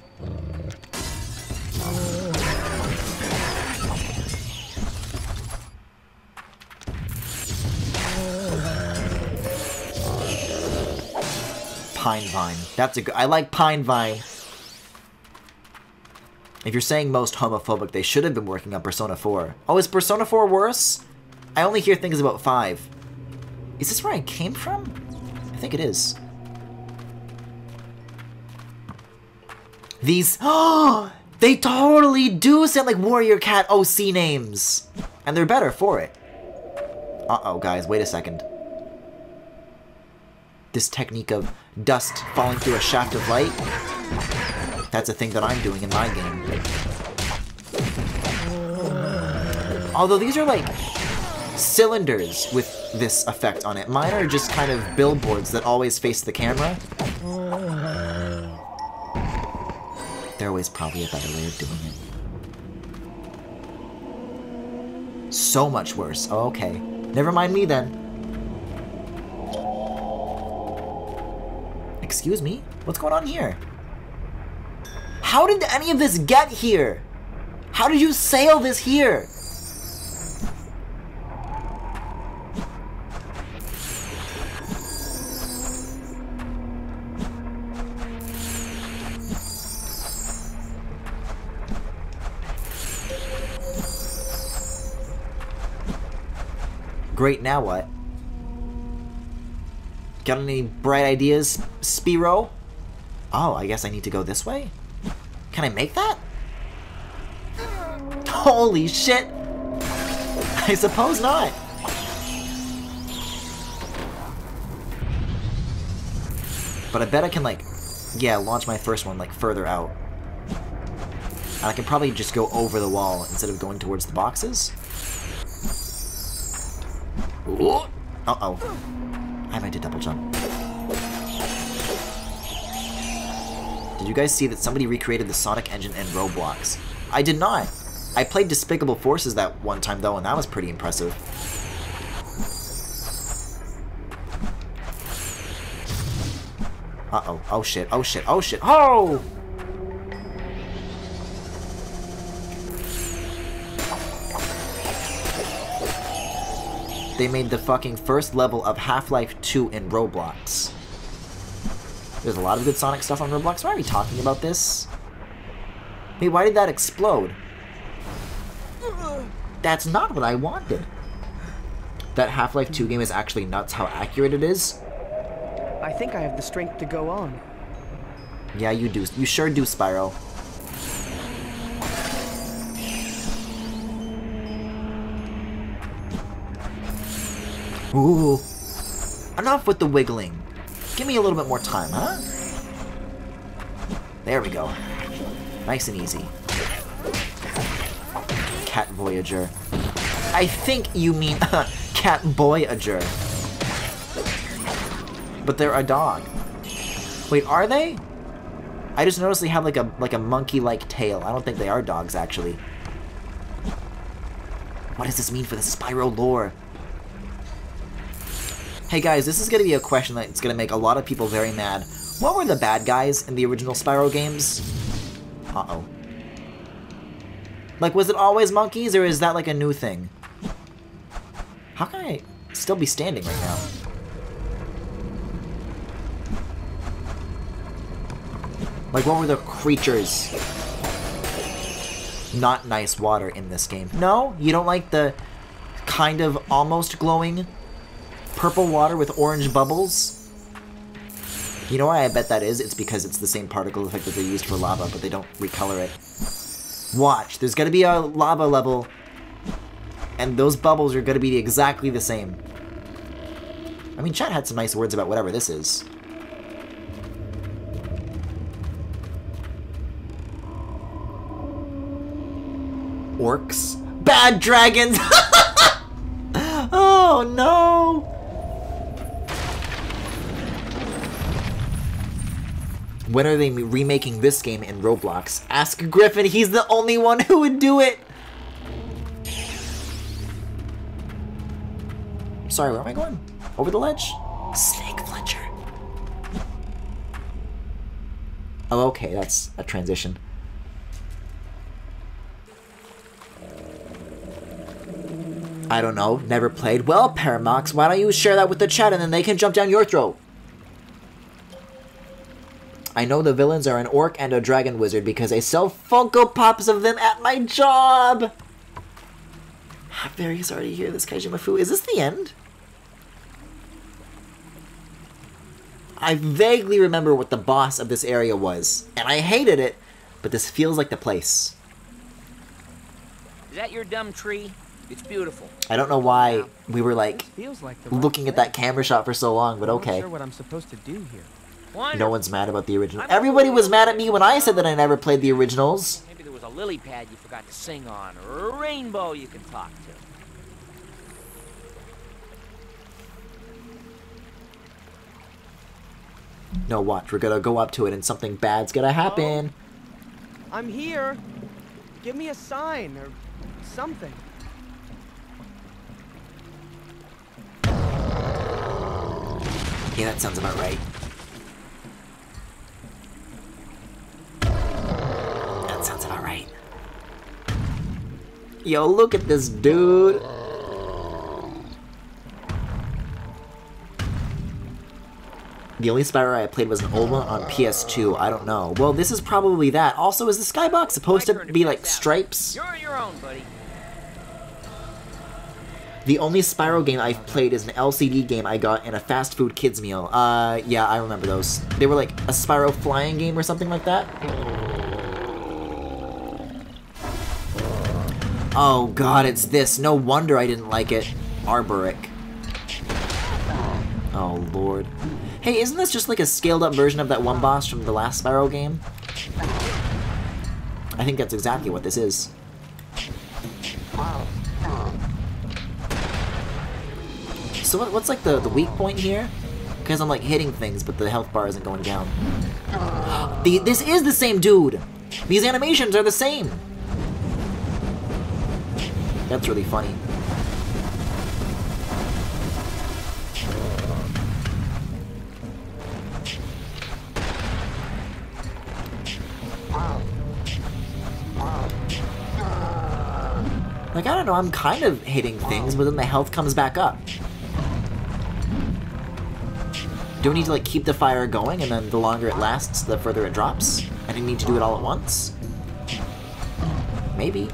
Pine Vine. That's a good... I like Pine Vine. If you're saying most homophobic, they should have been working on Persona 4. Oh, is Persona 4 worse? I only hear things about 5. Is this where I came from? I think it is. These... Oh! They totally do sound like Warrior Cat OC names! And they're better for it. Uh-oh, guys, wait a second. This technique of dust falling through a shaft of light, that's a thing that I'm doing in my game. Although these are like cylinders with this effect on it. Mine are just kind of billboards that always face the camera. There was probably a better way of doing it. So much worse. Oh, okay. Never mind me then. Excuse me? What's going on here? How did any of this get here? How did you sail this here? Great, now what? Got any bright ideas, Spyro? Oh, I guess I need to go this way? Can I make that? Holy shit! I suppose not. But I bet I can, like, yeah, launch my first one, like, further out. And I can probably just go over the wall instead of going towards the boxes. Ooh. Uh-oh. I might do double jump. Did you guys see that somebody recreated the Sonic engine in Roblox? I did not. I played Despicable Forces that one time though, and that was pretty impressive. Uh-oh. Oh shit. Oh shit. Oh shit. Oh! They made the fucking first level of Half-Life 2 in Roblox. There's a lot of good Sonic stuff on Roblox. Why are we talking about this? Wait, why did that explode? That's not what I wanted. That Half-Life 2 game is actually nuts how accurate it is. I think I have the strength to go on. Yeah, you do. You sure do, Spyro. Ooh. Enough with the wiggling. Give me a little bit more time, huh? There we go. Nice and easy. Cat Voyager. I think you mean Cat Boyager. But they're a dog. Wait, are they? I just noticed they have like a monkey-like tail. I don't think they are dogs, actually. What does this mean for the Spyro lore? Hey guys, this is going to be a question that's going to make a lot of people very mad. What were the bad guys in the original Spyro games? Uh-oh. Like, was it always monkeys, or is that like a new thing? How can I still be standing right now? Like, what were the creatures? Not nice water in this game. No? You don't like the kind of almost glowing purple water with orange bubbles? You know why I bet that is? It's because it's the same particle effect that they used for lava, but they don't recolor it. Watch, there's gonna be a lava level And those bubbles are gonna be exactly the same. I mean, chat had some nice words about whatever this is. Orcs? Bad dragons! Oh no! When are they remaking this game in Roblox? Ask Griffin, he's the only one who would do it! Sorry, where am I going? Over the ledge? Snake Fletcher. Oh, okay, that's a transition. I don't know, never played. Well, Paramox, why don't you share that with the chat and then they can jump down your throat? I know the villains are an orc and a dragon wizard because I sell Funko Pops of them at my job! I'm very sorry to hear this, Kaijimafu. Is this the end? I vaguely remember what the boss of this area was, and I hated it, but this feels like the place. Is that your dumb tree? It's beautiful. I don't know why we were like Feels like the looking at that camera shot for so long, but I'm okay. not sure what I'm supposed to do here. Wonderful. No one's mad about the original. Everybody was mad at me when I said that I never played the originals. Maybe there was a lily pad you forgot to sing on, or a rainbow you can talk to. No, watch. We're gonna go up to it and something bad's gonna happen. I'm here. Give me a sign or something. Yeah, that sounds about right. That sounds about right. Yo, look at this dude. The only Spyro I played was an old one on PS2. I don't know. Well, this is probably that. Also, is the skybox supposed to be like stripes? You're on your own, buddy. The only Spyro game I've played is an LCD game I got in a fast food kids meal. Yeah, I remember those. They were like a Spyro flying game or something like that. Oh god, it's this. No wonder I didn't like it. Arboric. Oh lord. Hey, isn't this just like a scaled up version of that one boss from the last Spyro game? I think that's exactly what this is. So what's like the weak point here? Because I'm like hitting things, but the health bar isn't going down. This is the same dude! These animations are the same! That's really funny. Like, I don't know, I'm kind of hitting things, but then the health comes back up. Do we need to, like, keep the fire going, and then the longer it lasts, the further it drops? I didn't need to do it all at once? Maybe.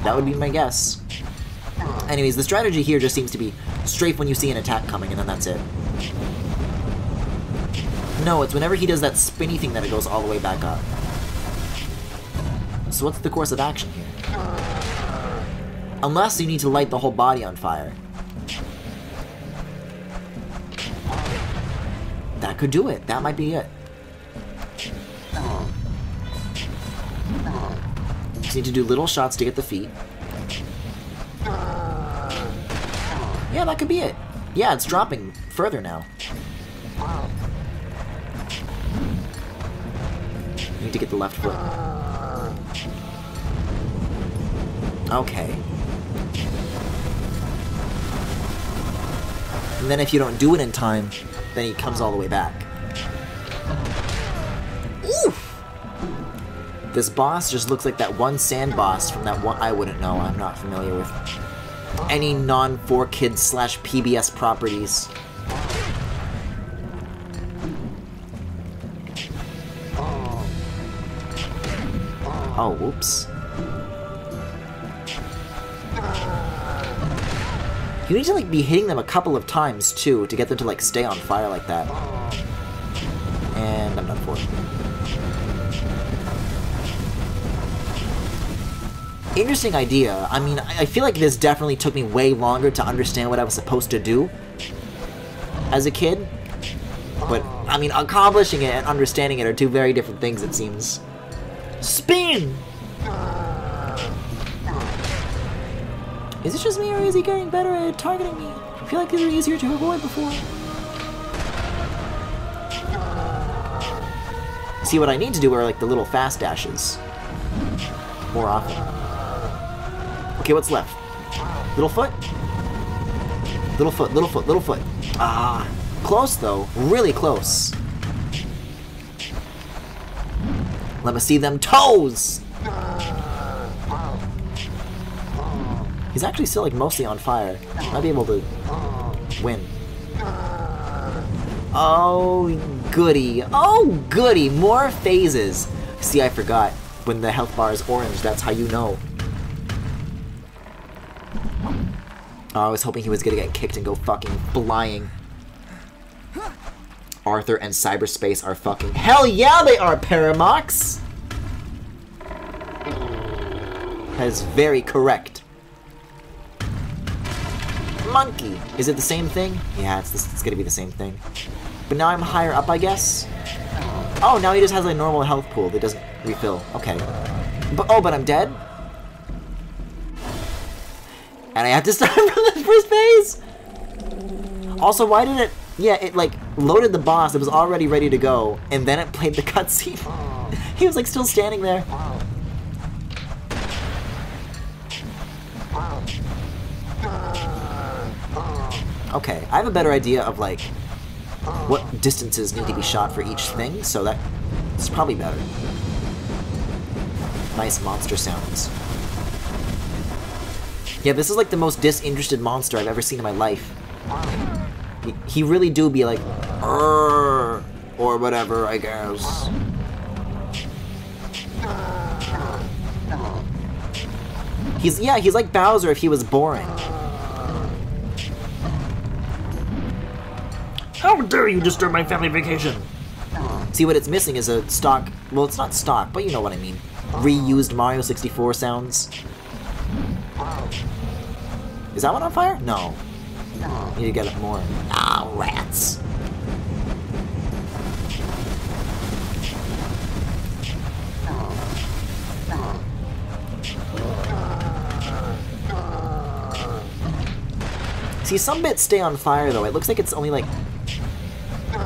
That would be my guess. Anyways, the strategy here just seems to be strafe when you see an attack coming, and then that's it. No, it's whenever he does that spinny thing that it goes all the way back up. So what's the course of action here? Unless you need to light the whole body on fire. That could do it. That might be it. Just need to do little shots to get the feet. Yeah, that could be it. Yeah, it's dropping further now. Need to get the left foot. Okay. And then if you don't do it in time, then he comes all the way back. Oof! This boss just looks like that one sand boss from that one. I wouldn't know. I'm not familiar with any non-4Kids/PBS properties. Oh, whoops. You need to like be hitting them a couple of times too to get them to like stay on fire like that. And I'm done for. Interesting idea. I mean, I feel like this definitely took me way longer to understand what I was supposed to do as a kid. But, I mean, accomplishing it and understanding it are two very different things, it seems. Spin! Is it just me, or is he getting better at targeting me? I feel like these are easier to avoid before. See, what I need to do are, like, the little fast dashes. More often. Okay, what's left? Little foot? Little foot, little foot, little foot. Ah, close though. Really close. Let me see them toes! He's actually still, like, mostly on fire. Might be able to win. Oh, goody. Oh, goody. More phases. See, I forgot. When the health bar is orange, that's how you know. Oh, I was hoping he was gonna get kicked and go fucking flying. Arthur and cyberspace are fucking... Hell yeah, they are, Paramox! That is very correct. Monkey! Is it the same thing? Yeah, it's gonna be the same thing. But now I'm higher up, I guess? Oh, now he just has a normal health pool that doesn't refill. Okay. But I'm dead? And I have to start from the first phase? Also, why did it... Yeah, it, like, loaded the boss. It was already ready to go. And then it played the cutscene. He was, like, still standing there. Okay, I have a better idea of, like, what distances need to be shot for each thing, so that's probably better. Nice monster sounds. Yeah, this is like the most disinterested monster I've ever seen in my life. He really do be like, or whatever, I guess. He's like Bowser if he was boring. How dare you disturb my family vacation? See, what it's missing is a stock... Well, it's not stock, but you know what I mean. Reused Mario 64 sounds. Is that one on fire? No. Need to get it more. Ah, rats. See, some bits stay on fire, though. It looks like it's only, like...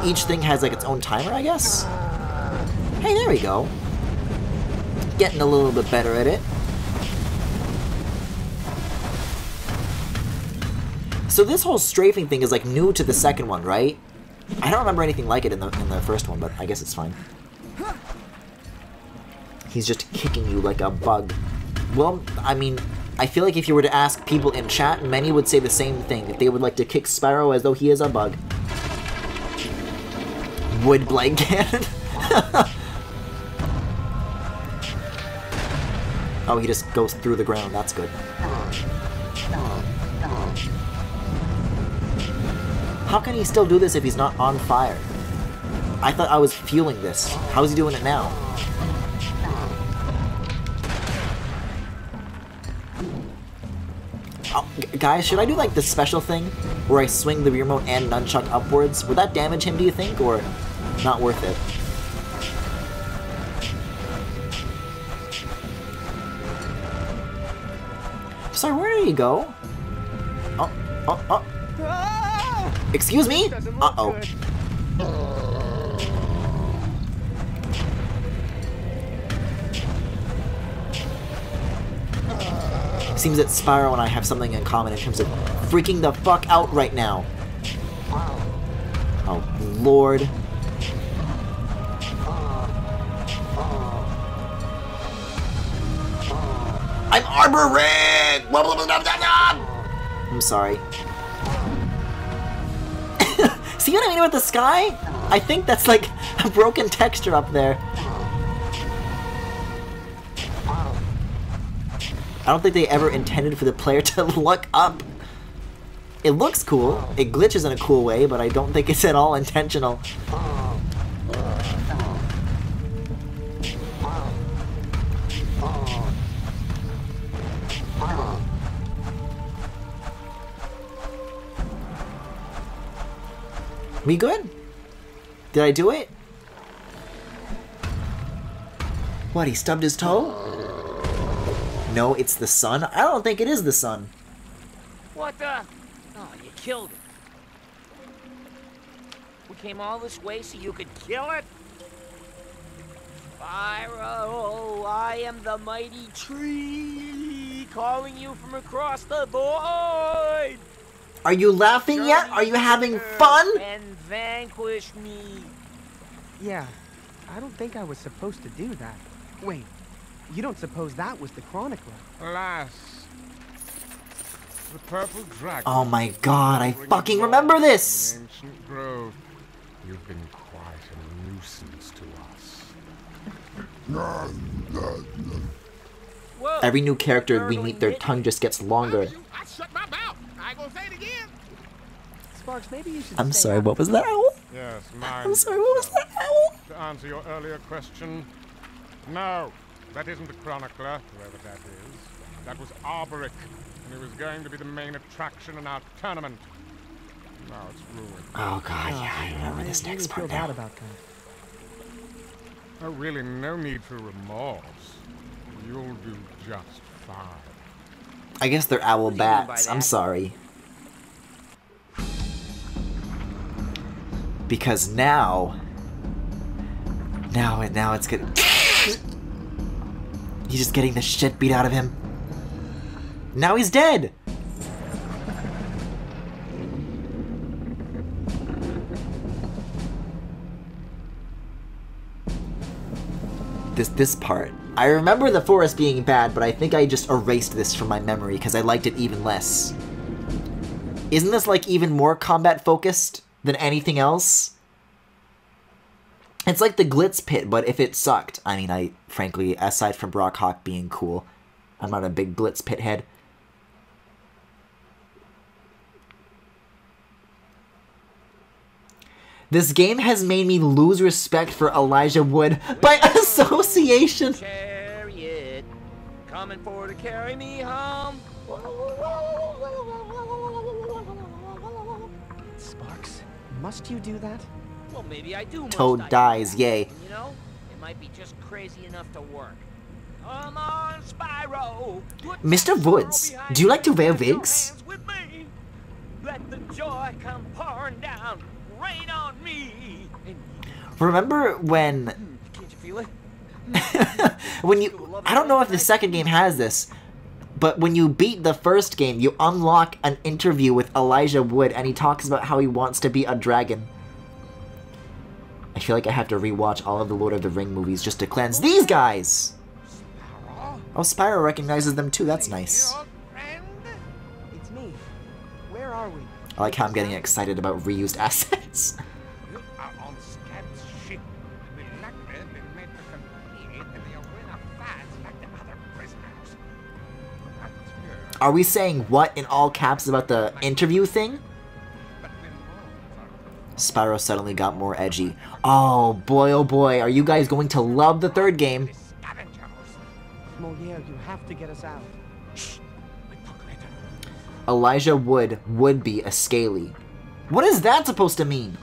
Each thing has, like, its own timer, I guess? Hey, there we go. Getting a little bit better at it. So this whole strafing thing is, like, new to the second one, right? I don't remember anything like it in the first one, but I guess it's fine. He's just kicking you like a bug. Well, I mean... I feel like if you were to ask people in chat, many would say the same thing, that they would like to kick Spyro as though he is a bug. Wood blade cannon? Oh, he just goes through the ground, that's good. How can he still do this if he's not on fire? I thought I was fueling this. How is he doing it now? Oh, guys, should I do like the special thing where I swing the remote and nunchuck upwards? Would that damage him, do you think, or not worth it? Sorry, where did he go? Oh. Excuse me? Uh-oh. Seems that Spyro and I have something in common in terms of freaking the fuck out right now. Oh, Lord. I'm Arbor Rig! I'm sorry. See what I mean with the sky? I think that's like a broken texture up there. I don't think they ever intended for the player to look up. It looks cool. It glitches in a cool way, but I don't think it's at all intentional. We good? Did I do it? What, he stubbed his toe? No, it's the sun? I don't think it is the sun. What the? Oh, you killed it. We came all this way so you could kill it? Spyro, I am the mighty tree, calling you from across the void. Are you laughing yet? Are you having fun? And vanquish me. Yeah, I don't think I was supposed to do that. Wait, you don't suppose that was the Chronicler? Alas, the purple dragon. Oh my god, I fucking remember this! In the ancient grove. You've been quite a nuisance to us. Whoa. Every new character we meet, their tongue just gets longer. I shut my mouth. I ain't gonna say it again. Sparks, maybe you should I'm stay sorry, out. what was that, Owl? Yes, mine. I'm sorry, what was that, Owl? To answer your earlier question, no, that isn't the Chronicler, whoever that is. That was Arboric, and he was going to be the main attraction in our tournament. Now it's ruined. Oh god, yeah, I remember this I next really feel part now. bad about that. Oh, really, no need for remorse. You'll do just fine. I guess they're owl What do you mean by bats. that? I'm sorry. Because now it's good. He's just getting the shit beat out of him. Now he's dead. This part. I remember the forest being bad, but I think I just erased this from my memory because I liked it even less. Isn't this like even more combat focused than anything else? It's like the Glitz Pit, but if it sucked. I mean, frankly, aside from Brock Hawk being cool, I'm not a big Glitz Pit head. This game has made me lose respect for Elijah Wood by association. Chariot, coming for to carry me home. Sparks, must you do that? Well, maybe I do. Toad dies, yay. You know, it might be just crazy enough to work. Come on, Spyro. Put Mr. that Woods, girl behind do you like to you. wear Clap your wigs? hands with me. Let the joy come pouring down. Rain on me. And Remember when... can't you feel it? when you... I don't know if the second game has this, but when you beat the first game, you unlock an interview with Elijah Wood, and he talks about how he wants to be a dragon. I feel like I have to rewatch all of the Lord of the Ring movies just to cleanse these guys! Oh, Spyro recognizes them too, that's nice. It's me. Where are we? I like how I'm getting excited about reused assets. You are on Scab's ship. The Lactor been made to compete, and they are winning fights like the other prisoners. But here, Are we saying what in all caps about the interview thing? but the wolves are Spyro suddenly got more edgy. Oh boy, are you guys going to love the third game? the scavengers. Moliere, you have to get us out. We talk later. Elijah Wood would be a scaly. What is that supposed to mean?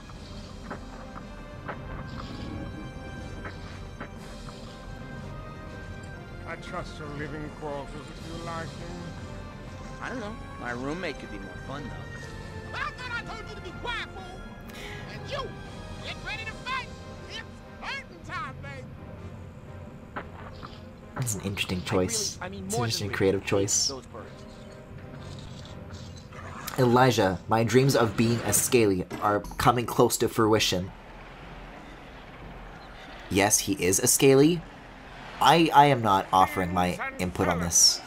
I trust your living quarters if you like him. I don't know. My roommate could be more fun though. I thought I told you to be quiet, fool. And you, get ready to fight. It's hurting time, baby. That's an interesting choice. I mean, It's an more interesting than creative choice. those birds. Elijah, my dreams of being a scaly are coming close to fruition. Yes, he is a scaly. I am not offering my input on this.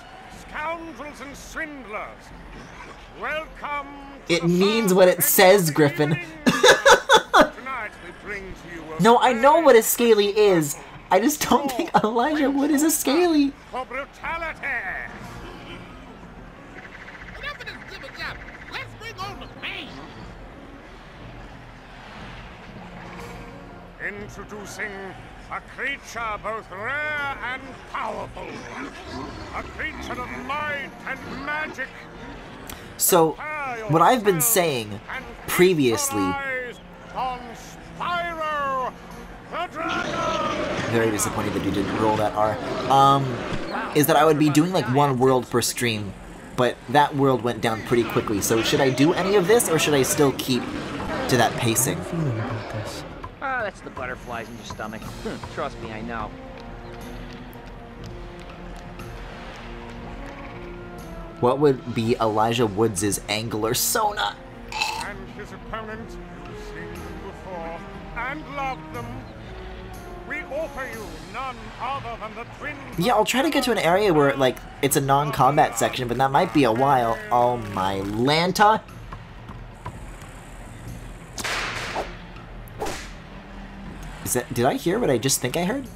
Scoundrels and swindlers. Welcome to It the means first what it says, Griffin. Tonight we bring to you a No, I know what a scaly is. I just don't think Elijah Wood is a scaly. for brutality. Enough of this jibber jabber. Let's bring on the man. Introducing a creature both rare and powerful. A creature of might and magic. So, what I've been saying previously very disappointed that you didn't roll that R, is that I would be doing like one world per stream, but that world went down pretty quickly. So should I do any of this, or should I still keep to that pacing? Ah, that's the butterflies in your stomach. Trust me, I know. What would be Elijah Woods' angular Sona? And his opponent, who's seen them before and loved them. We offer you none other than the twin. Yeah, I'll try to get to an area where, like, it's a non-combat section, but that might be a while. Oh my Lanta! Is that, did I hear what I just think I heard?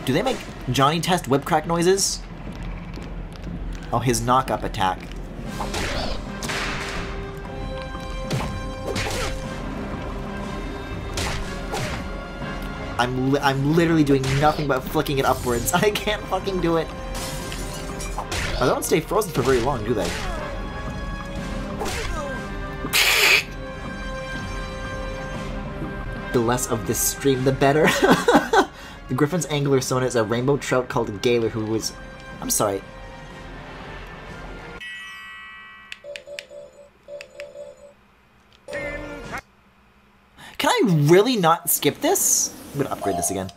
Do they make Johnny Test whip crack noises? Oh, his knock-up attack. I'm literally doing nothing but flicking it upwards. I can't fucking do it. Oh, they don't stay frozen for very long, do they? The less of this stream, the better. The Griffin's angler Sona is a rainbow trout called Gaylor who was... I'm sorry. Can I really not skip this? I'm gonna upgrade this again.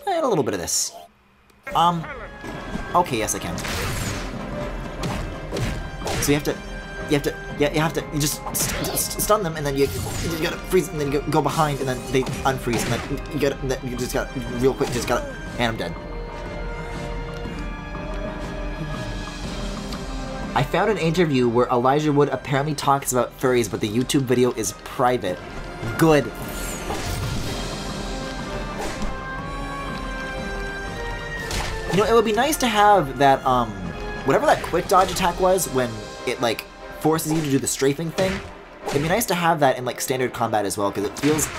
And a little bit of this. Okay, yes I can. So you have to just stun them, and then you gotta freeze, and then you go behind, and then they unfreeze, and then you just gotta real quick, and I'm dead. I found an interview where Elijah Wood apparently talks about furries, but the YouTube video is private. Good. You know, it would be nice to have that, whatever that quick dodge attack was when it, like, forces you to do the strafing thing. It'd be nice to have that in, like, standard combat as well, because it feels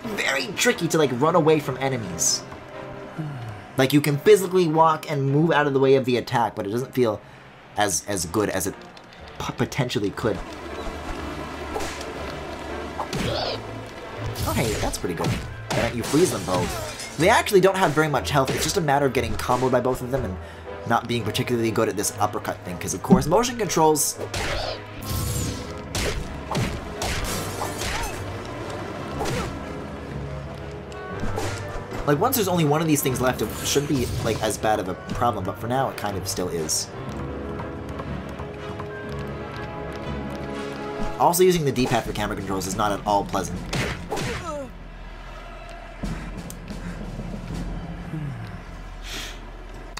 very tricky to, like, run away from enemies. Like, you can physically walk and move out of the way of the attack, but it doesn't feel as good as it potentially could. Oh, hey, that's pretty good. Then you freeze them both. They actually don't have very much health. It's just a matter of getting comboed by both of them and not being particularly good at this uppercut thing, because of course motion controls. Like, once there's only one of these things left, it shouldn't be like as bad of a problem, but for now it kind of still is. Also, using the D-pad for camera controls is not at all pleasant.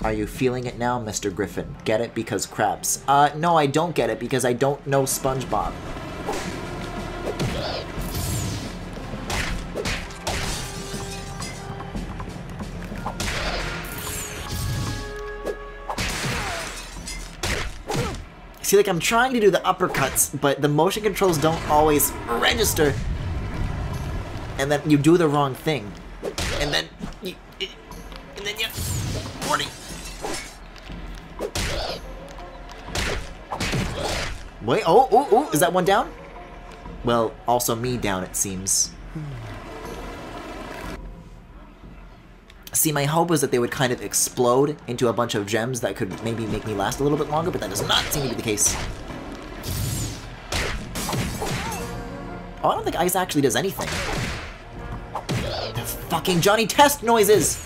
Are you feeling it now, Mr. Griffin? Get it because crabs. No, I don't get it because I don't know SpongeBob. See, like, I'm trying to do the uppercuts, but the motion controls don't always register. And then you do the wrong thing. And then you... Warning! Wait, oh, is that one down? Well, also me down, it seems. See, my hope was that they would kind of explode into a bunch of gems that could maybe make me last a little bit longer, but that does not seem to be the case. Oh, I don't think ice actually does anything. The fucking Johnny Test noises!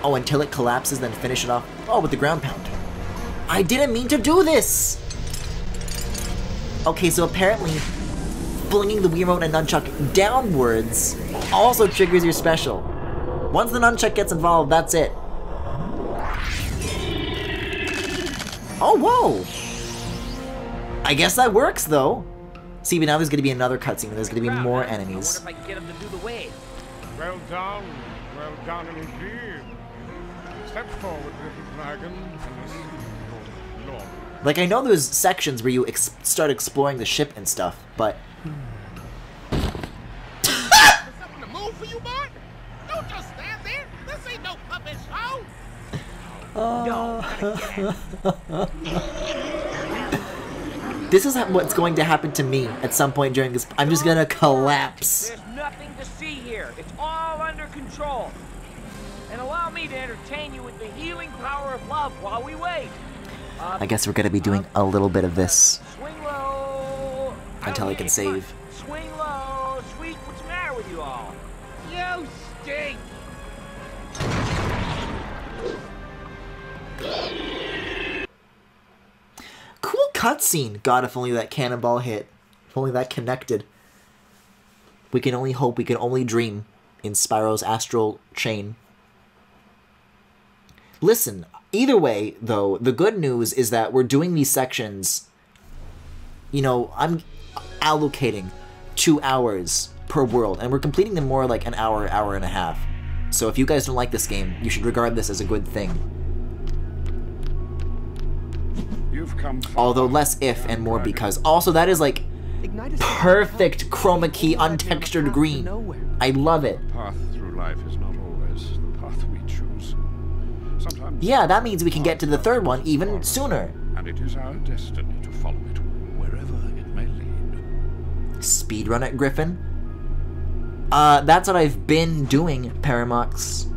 Oh, until it collapses, then finish it off. Oh, with the ground pound. I didn't mean to do this! Okay, so apparently, flinging the Wiimote and nunchuck downwards also triggers your special. Once the nunchuck gets involved, that's it. Oh, whoa! I guess that works, though. See, but now there's going to be another cutscene, and there's going to be more enemies. I wonder if I can get him to do the wave. Well done indeed. Step forward, little dragon, and receive your glory. Like, I know there's sections where you start exploring the ship and stuff, but... Something to move for you, boy? Don't just stand there. This ain't no puppet show. No, gotta get it. This is what's going to happen to me at some point during this. I'm just gonna collapse. There's nothing to see here. It's all under control. And allow me to entertain you with the healing power of love while we wait. I guess we're gonna be doing a little bit of this Swing low. until I can save. Swing low. Sweet, what's the matter with you all? You stink. Cool cutscene. God, if only that cannonball hit. If only that connected. We can only hope, we can only dream in Spyro's astral chain. Listen, either way, though, the good news is that we're doing these sections. You know, I'm allocating 2 hours per world, and we're completing them more like an hour, hour and a half. So if you guys don't like this game, you should regard this as a good thing. You've come Although less if and more because. Also, that is like perfect chroma key untextured green. I love it. The path through life is not always the path we choose. Sometimes Yeah, that means we can get to the third one even sooner. and it is our destiny to follow it wherever it may lead. Speedrun it, Griffin? That's what I've been doing, Paramox.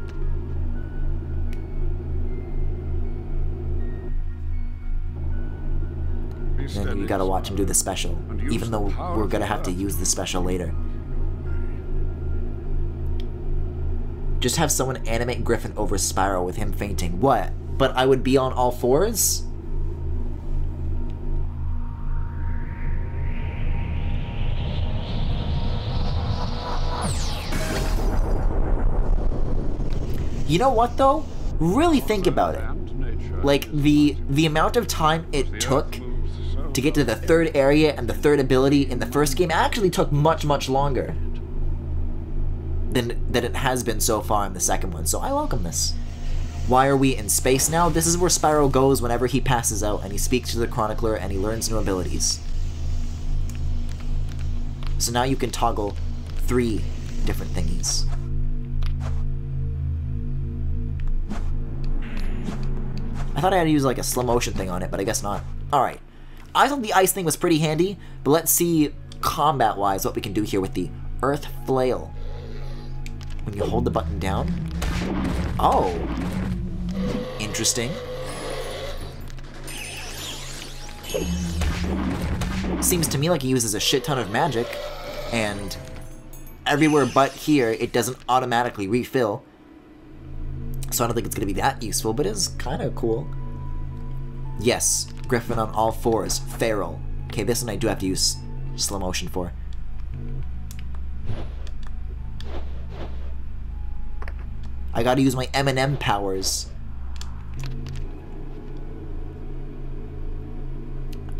Then you gotta watch him do the special, even though we're gonna have to use the special later. Just have someone animate Griffin over Spyro with him fainting. What? But I would be on all fours? You know what though? Really think about it. Like the amount of time it took to get to the third area and the third ability in the first game actually took much, much longer than it has been so far in the second one, so I welcome this. Why are we in space now? This is where Spyro goes whenever he passes out and he speaks to the Chronicler and he learns new abilities. So now you can toggle 3 different thingies. I thought I had to use like a slow motion thing on it, but I guess not. Alright. I thought the ice thing was pretty handy, but let's see combat-wise what we can do here with the Earth Flail. When you hold the button down. Oh. Interesting. Seems to me like he uses a shit ton of magic, and everywhere but here, it doesn't automatically refill. So I don't think it's going to be that useful, but it's kind of cool. Yes, Griffin on all fours, feral. Okay, this one I do have to use slow motion for. I gotta use my M&M powers.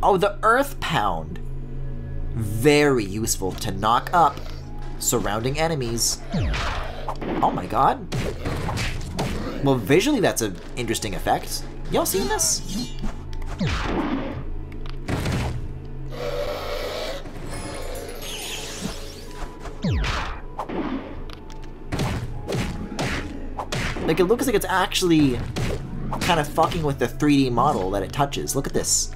Oh, the Earth Pound. Very useful to knock up surrounding enemies. Oh my god. Well, visually that's an interesting effect. Y'all seen this? Like, it looks like it's actually kind of fucking with the 3D model that it touches. Look at this.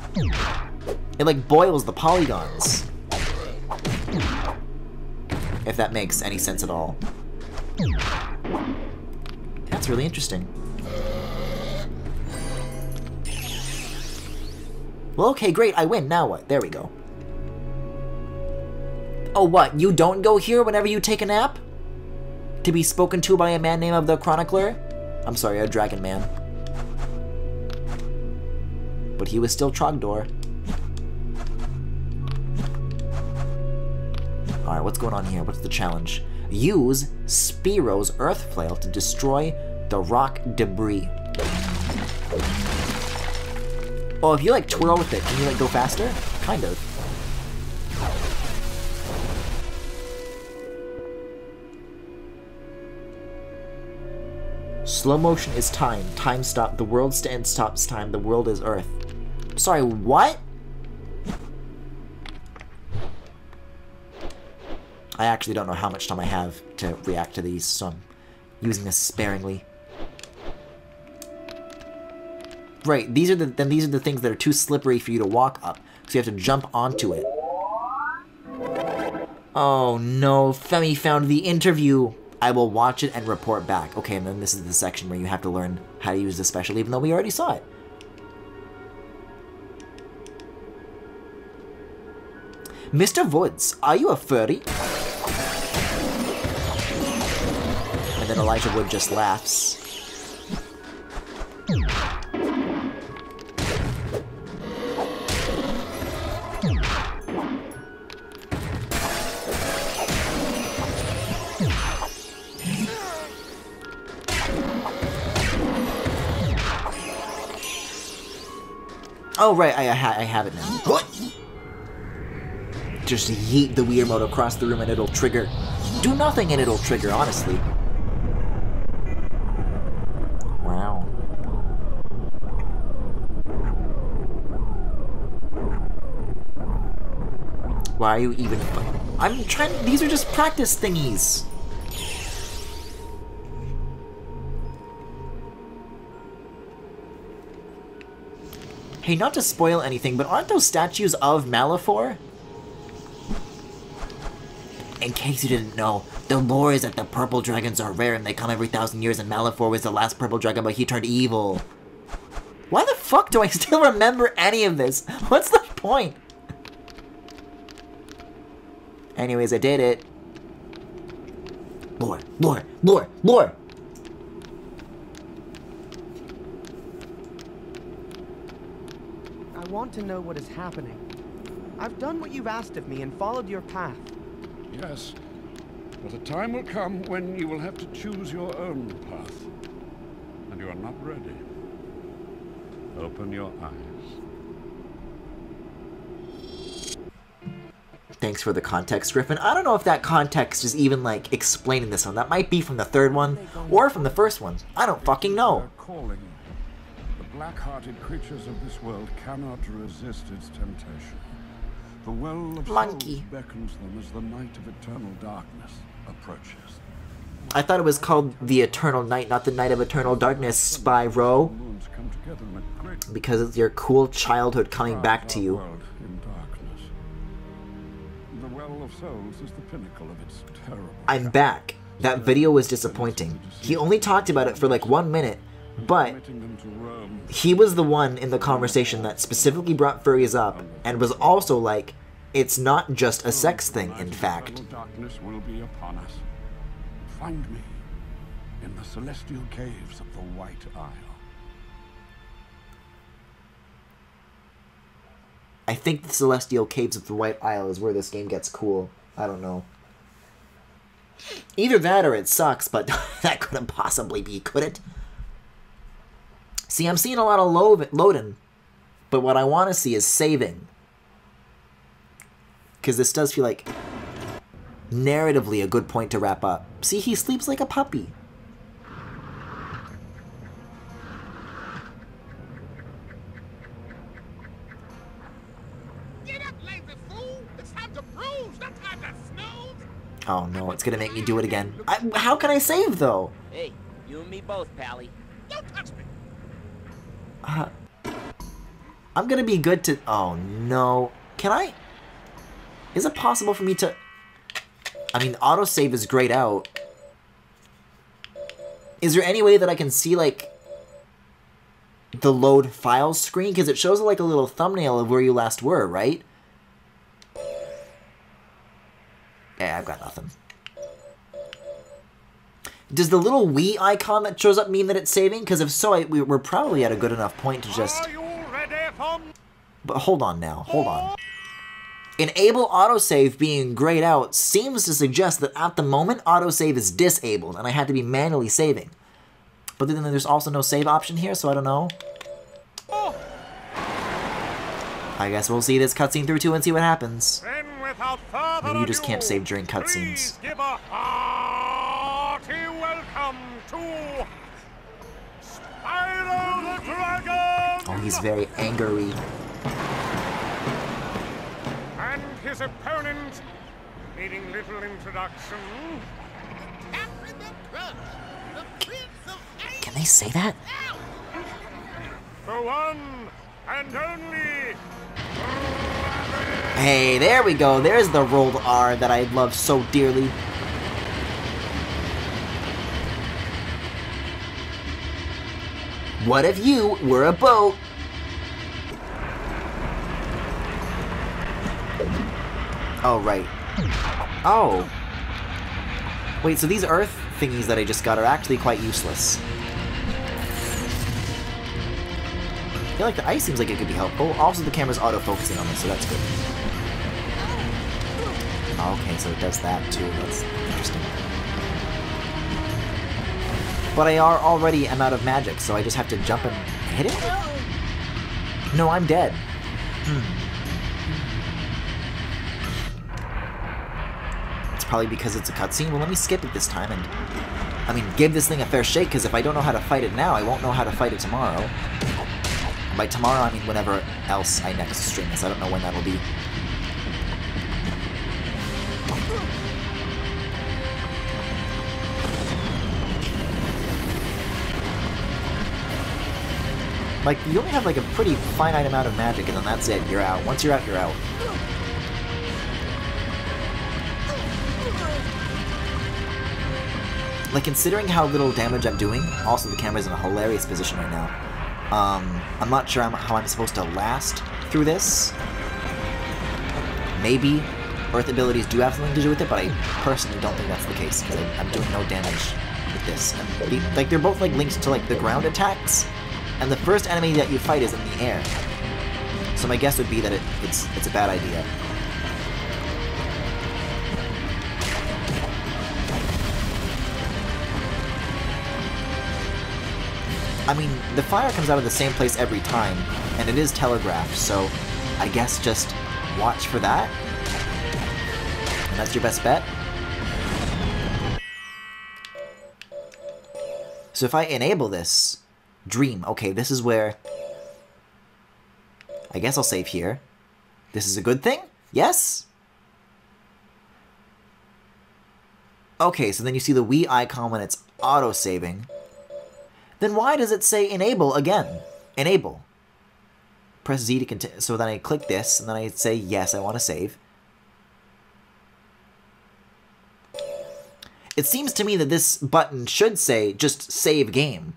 It, like, boils the polygons. If that makes any sense at all. That's really interesting. Well, okay, great, I win. Now what? There we go. Oh, what? You don't go here whenever you take a nap? To be spoken to by a man named the Chronicler? I'm sorry, a dragon man. But he was still Trogdor. Alright, what's going on here? What's the challenge? Use Spyro's Earth Flail to destroy the rock debris. Oh, if you like twirl with it, can you like go faster? Kind of. Slow motion is time. Time stop. The world stands stops time. The world is Earth. Sorry, what? I actually don't know how much time I have to react to these, so I'm using this sparingly. Right, these are the things that are too slippery for you to walk up. So you have to jump onto it. Oh no, Femi found the interview. I will watch it and report back. Okay, and then this is the section where you have to learn how to use the special, even though we already saw it. Mr. Woods, are you a furry? And then Elijah Wood just laughs. Oh right, I have it now. Just yeet the Wii remote across the room and it'll trigger. Do nothing and it'll trigger, honestly. Wow. Why are you even... I'm trying... These are just practice thingies. Hey, not to spoil anything, but aren't those statues of Malefor? In case you didn't know, the lore is that the purple dragons are rare and they come every 1,000 years, and Malefor was the last purple dragon, but he turned evil. Why the fuck do I still remember any of this? What's the point? Anyways, I did it. Lore, lore, lore, lore! I want to know what is happening. I've done what you've asked of me and followed your path. Yes, but a time will come when you will have to choose your own path. And you are not ready. Open your eyes. Thanks for the context, Griffin. I don't know if that context is even, like, explaining this one. That might be from the third one, or from the first one. I don't fucking know. Calling. The black-hearted creatures of this world cannot resist its temptation. The well of Monkey souls beckons them as the night of eternal darkness approaches. I thought it was called the Eternal Night, not the Night of Eternal Darkness, Spyro. Because it's your cool childhood coming back to you. The well of souls is the pinnacle of its terrible. I'm back. That video was disappointing. He only talked about it for like 1 minute, but he was the one in the conversation that specifically brought furries up and was also like, it's not just a sex thing, in fact. Darkness will be upon us. Find me in the celestial caves of the White Isle. I think the Celestial Caves of the White Isle is where this game gets cool. I don't know. Either that or it sucks, but that couldn't possibly be, could it? See, I'm seeing a lot of loading, but what I want to see is saving. Because this does feel like narratively a good point to wrap up. See, he sleeps like a puppy. Oh no, it's gonna make me do it again. How can I save, though? Hey, you and me both, Pally. Don't touch me. I'm gonna be good to... Oh no. Can I... Is it possible for me to... I mean, autosave is grayed out. Is there any way that I can see, like, the load files screen? Because it shows, like, a little thumbnail of where you last were, right? Yeah, I've got nothing. Does the little Wii icon that shows up mean that it's saving? Because if so, we're probably at a good enough point to just... But hold on now, hold on. Enable autosave being grayed out seems to suggest that at the moment, autosave is disabled, and I had to be manually saving. But then there's also no save option here, so I don't know. I guess we'll see this cutscene through too and see what happens. Maybe you just can't save during cutscenes. Give a hearty welcome to Spyro the Dragon! Oh, he's very angry. And his opponent, needing little introduction. Captain the Crunch, the Prince of Ice. Can they say that? The one and only Hey, there we go. There's the rolled R that I love so dearly. What if you were a boat? Oh, right. Oh. Wait, so these earth thingies that I just got are actually quite useless. I feel like the ice seems like it could be helpful. Also, the camera's auto-focusing on me, so that's good. Okay, so it does that too. That's interesting. But I already am out of magic, so I just have to jump and hit it? No, I'm dead. It's probably because it's a cutscene. Well, let me skip it this time and, I mean, give this thing a fair shake, because if I don't know how to fight it now, I won't know how to fight it tomorrow. And by tomorrow, I mean whenever else I next stream this. I don't know when that'll be. Like, you only have, like, a pretty finite amount of magic, and then that's it. You're out. Once you're out, you're out. Like, considering how little damage I'm doing, also the camera's in a hilarious position right now. I'm not sure how I'm supposed to last through this. Maybe Earth abilities do have something to do with it, but I personally don't think that's the case, because I'm doing no damage with this. And like, they're both, like, linked to, like, the ground attacks. And the first enemy that you fight is in the air. So my guess would be that it's a bad idea. I mean, the fire comes out of the same place every time, and it is telegraphed, so I guess just watch for that. And that's your best bet. So if I enable this... Dream. Okay, this is where... I guess I'll save here. This is a good thing? Yes? Okay, so then you see the Wii icon when it's auto-saving. Then why does it say enable again? Enable. Press Z to continue. So then I click this, and then I say, yes, I want to save. It seems to me that this button should say, just save game.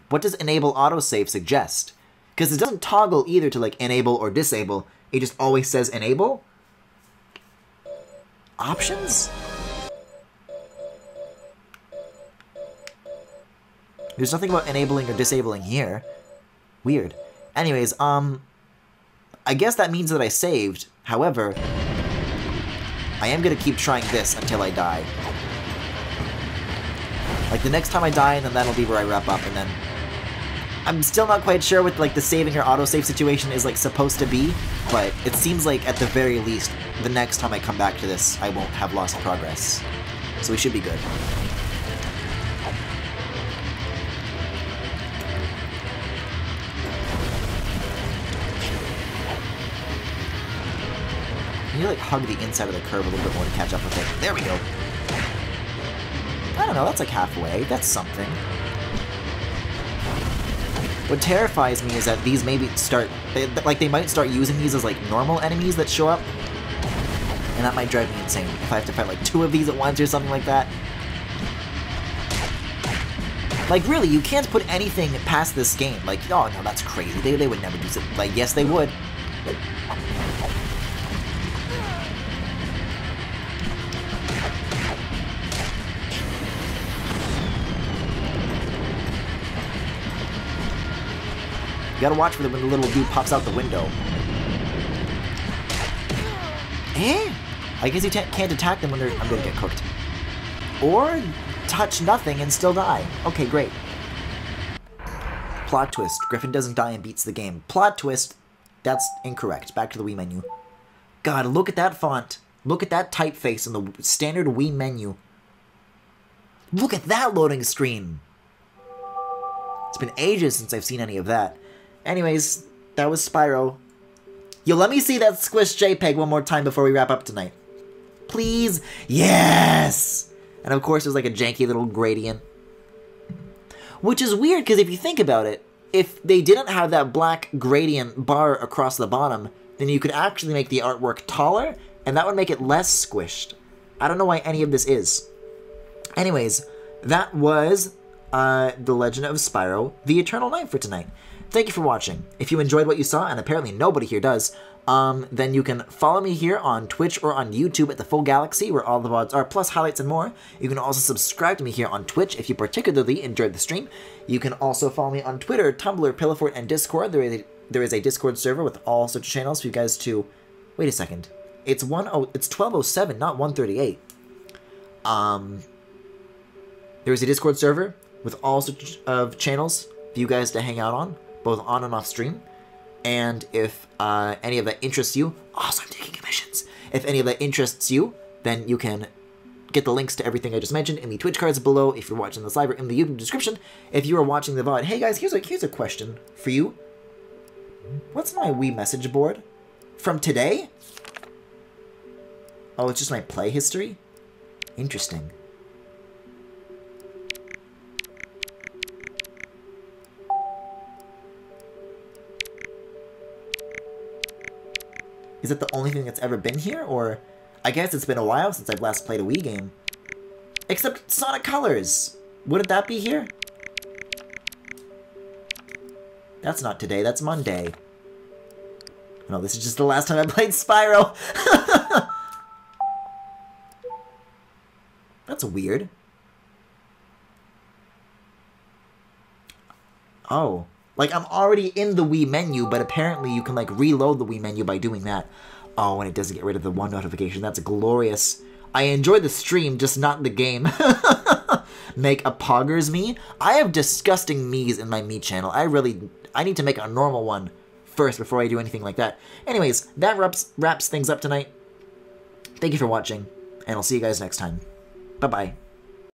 What does enable autosave suggest? Because it doesn't toggle either to, like, enable or disable. It just always says enable? Options? There's nothing about enabling or disabling here. Weird. Anyways, I guess that means that I saved. However, I am gonna keep trying this until I die. Like, the next time I die, and then that'll be where I wrap up, and then... I'm still not quite sure what, like, the saving or autosave situation is, like, supposed to be, but it seems like, at the very least, the next time I come back to this, I won't have lost progress. So we should be good. You need to, like, hug the inside of the curve a little bit more to catch up with it. There we go. I don't know, that's like halfway. That's something. What terrifies me is that these maybe start... They might start using these as, like, normal enemies that show up. And that might drive me insane if I have to fight, like, 2 of these at once or something like that. Like, really, you can't put anything past this game. Like, oh, no, that's crazy. They would never do something. Like, yes, they would. You gotta watch for when the little dude pops out the window. Eh? I guess you can't attack them when they're... I'm gonna get cooked. Or touch nothing and still die. Okay, great. Plot twist. Griffin doesn't die and beats the game. Plot twist. That's incorrect. Back to the Wii menu. God, look at that font. Look at that typeface in the standard Wii menu. Look at that loading screen. It's been ages since I've seen any of that. Anyways, that was Spyro. Yo, let me see that squish JPEG one more time before we wrap up tonight. Please? Yes! And of course, there's like a janky little gradient. Which is weird, because if you think about it, if they didn't have that black gradient bar across the bottom, then you could actually make the artwork taller, and that would make it less squished. I don't know why any of this is. Anyways, that was The Legend of Spyro, The Eternal Night for tonight. Thank you for watching. If you enjoyed what you saw, and apparently nobody here does, then you can follow me here on Twitch or on YouTube at The Full Galaxy, where all the VODs are, plus highlights and more. You can also subscribe to me here on Twitch if you particularly enjoyed the stream. You can also follow me on Twitter, Tumblr, Pillowfort, and Discord. There is a Discord server with all sorts of channels for you guys to... Wait a second. It's 12:07, not 1:38. There is a Discord server with all sorts of channels for you guys to hang out on, both on and off stream. And if any of that interests you, also I'm taking commissions. If any of that interests you, then you can get the links to everything I just mentioned in the Twitch cards below if you're watching this live, or in the YouTube description if you are watching the VOD. Hey guys, here's a question for you. What's my Wii message board? From today? Oh, it's just my play history? Interesting. Is it the only thing that's ever been here? Or, I guess it's been a while since I've last played a Wii game. Except Sonic Colors! Wouldn't that be here? That's not today, that's Monday. No, this is just the last time I played Spyro! That's weird. Oh. Like, I'm already in the Wii menu, but apparently you can, like, reload the Wii menu by doing that. Oh, and it doesn't get rid of the one notification. That's glorious. I enjoy the stream, just not the game. Make a Poggers me? I have disgusting me's in my me channel. I need to make a normal one first before I do anything like that. Anyways, that wraps things up tonight. Thank you for watching, and I'll see you guys next time. Bye-bye.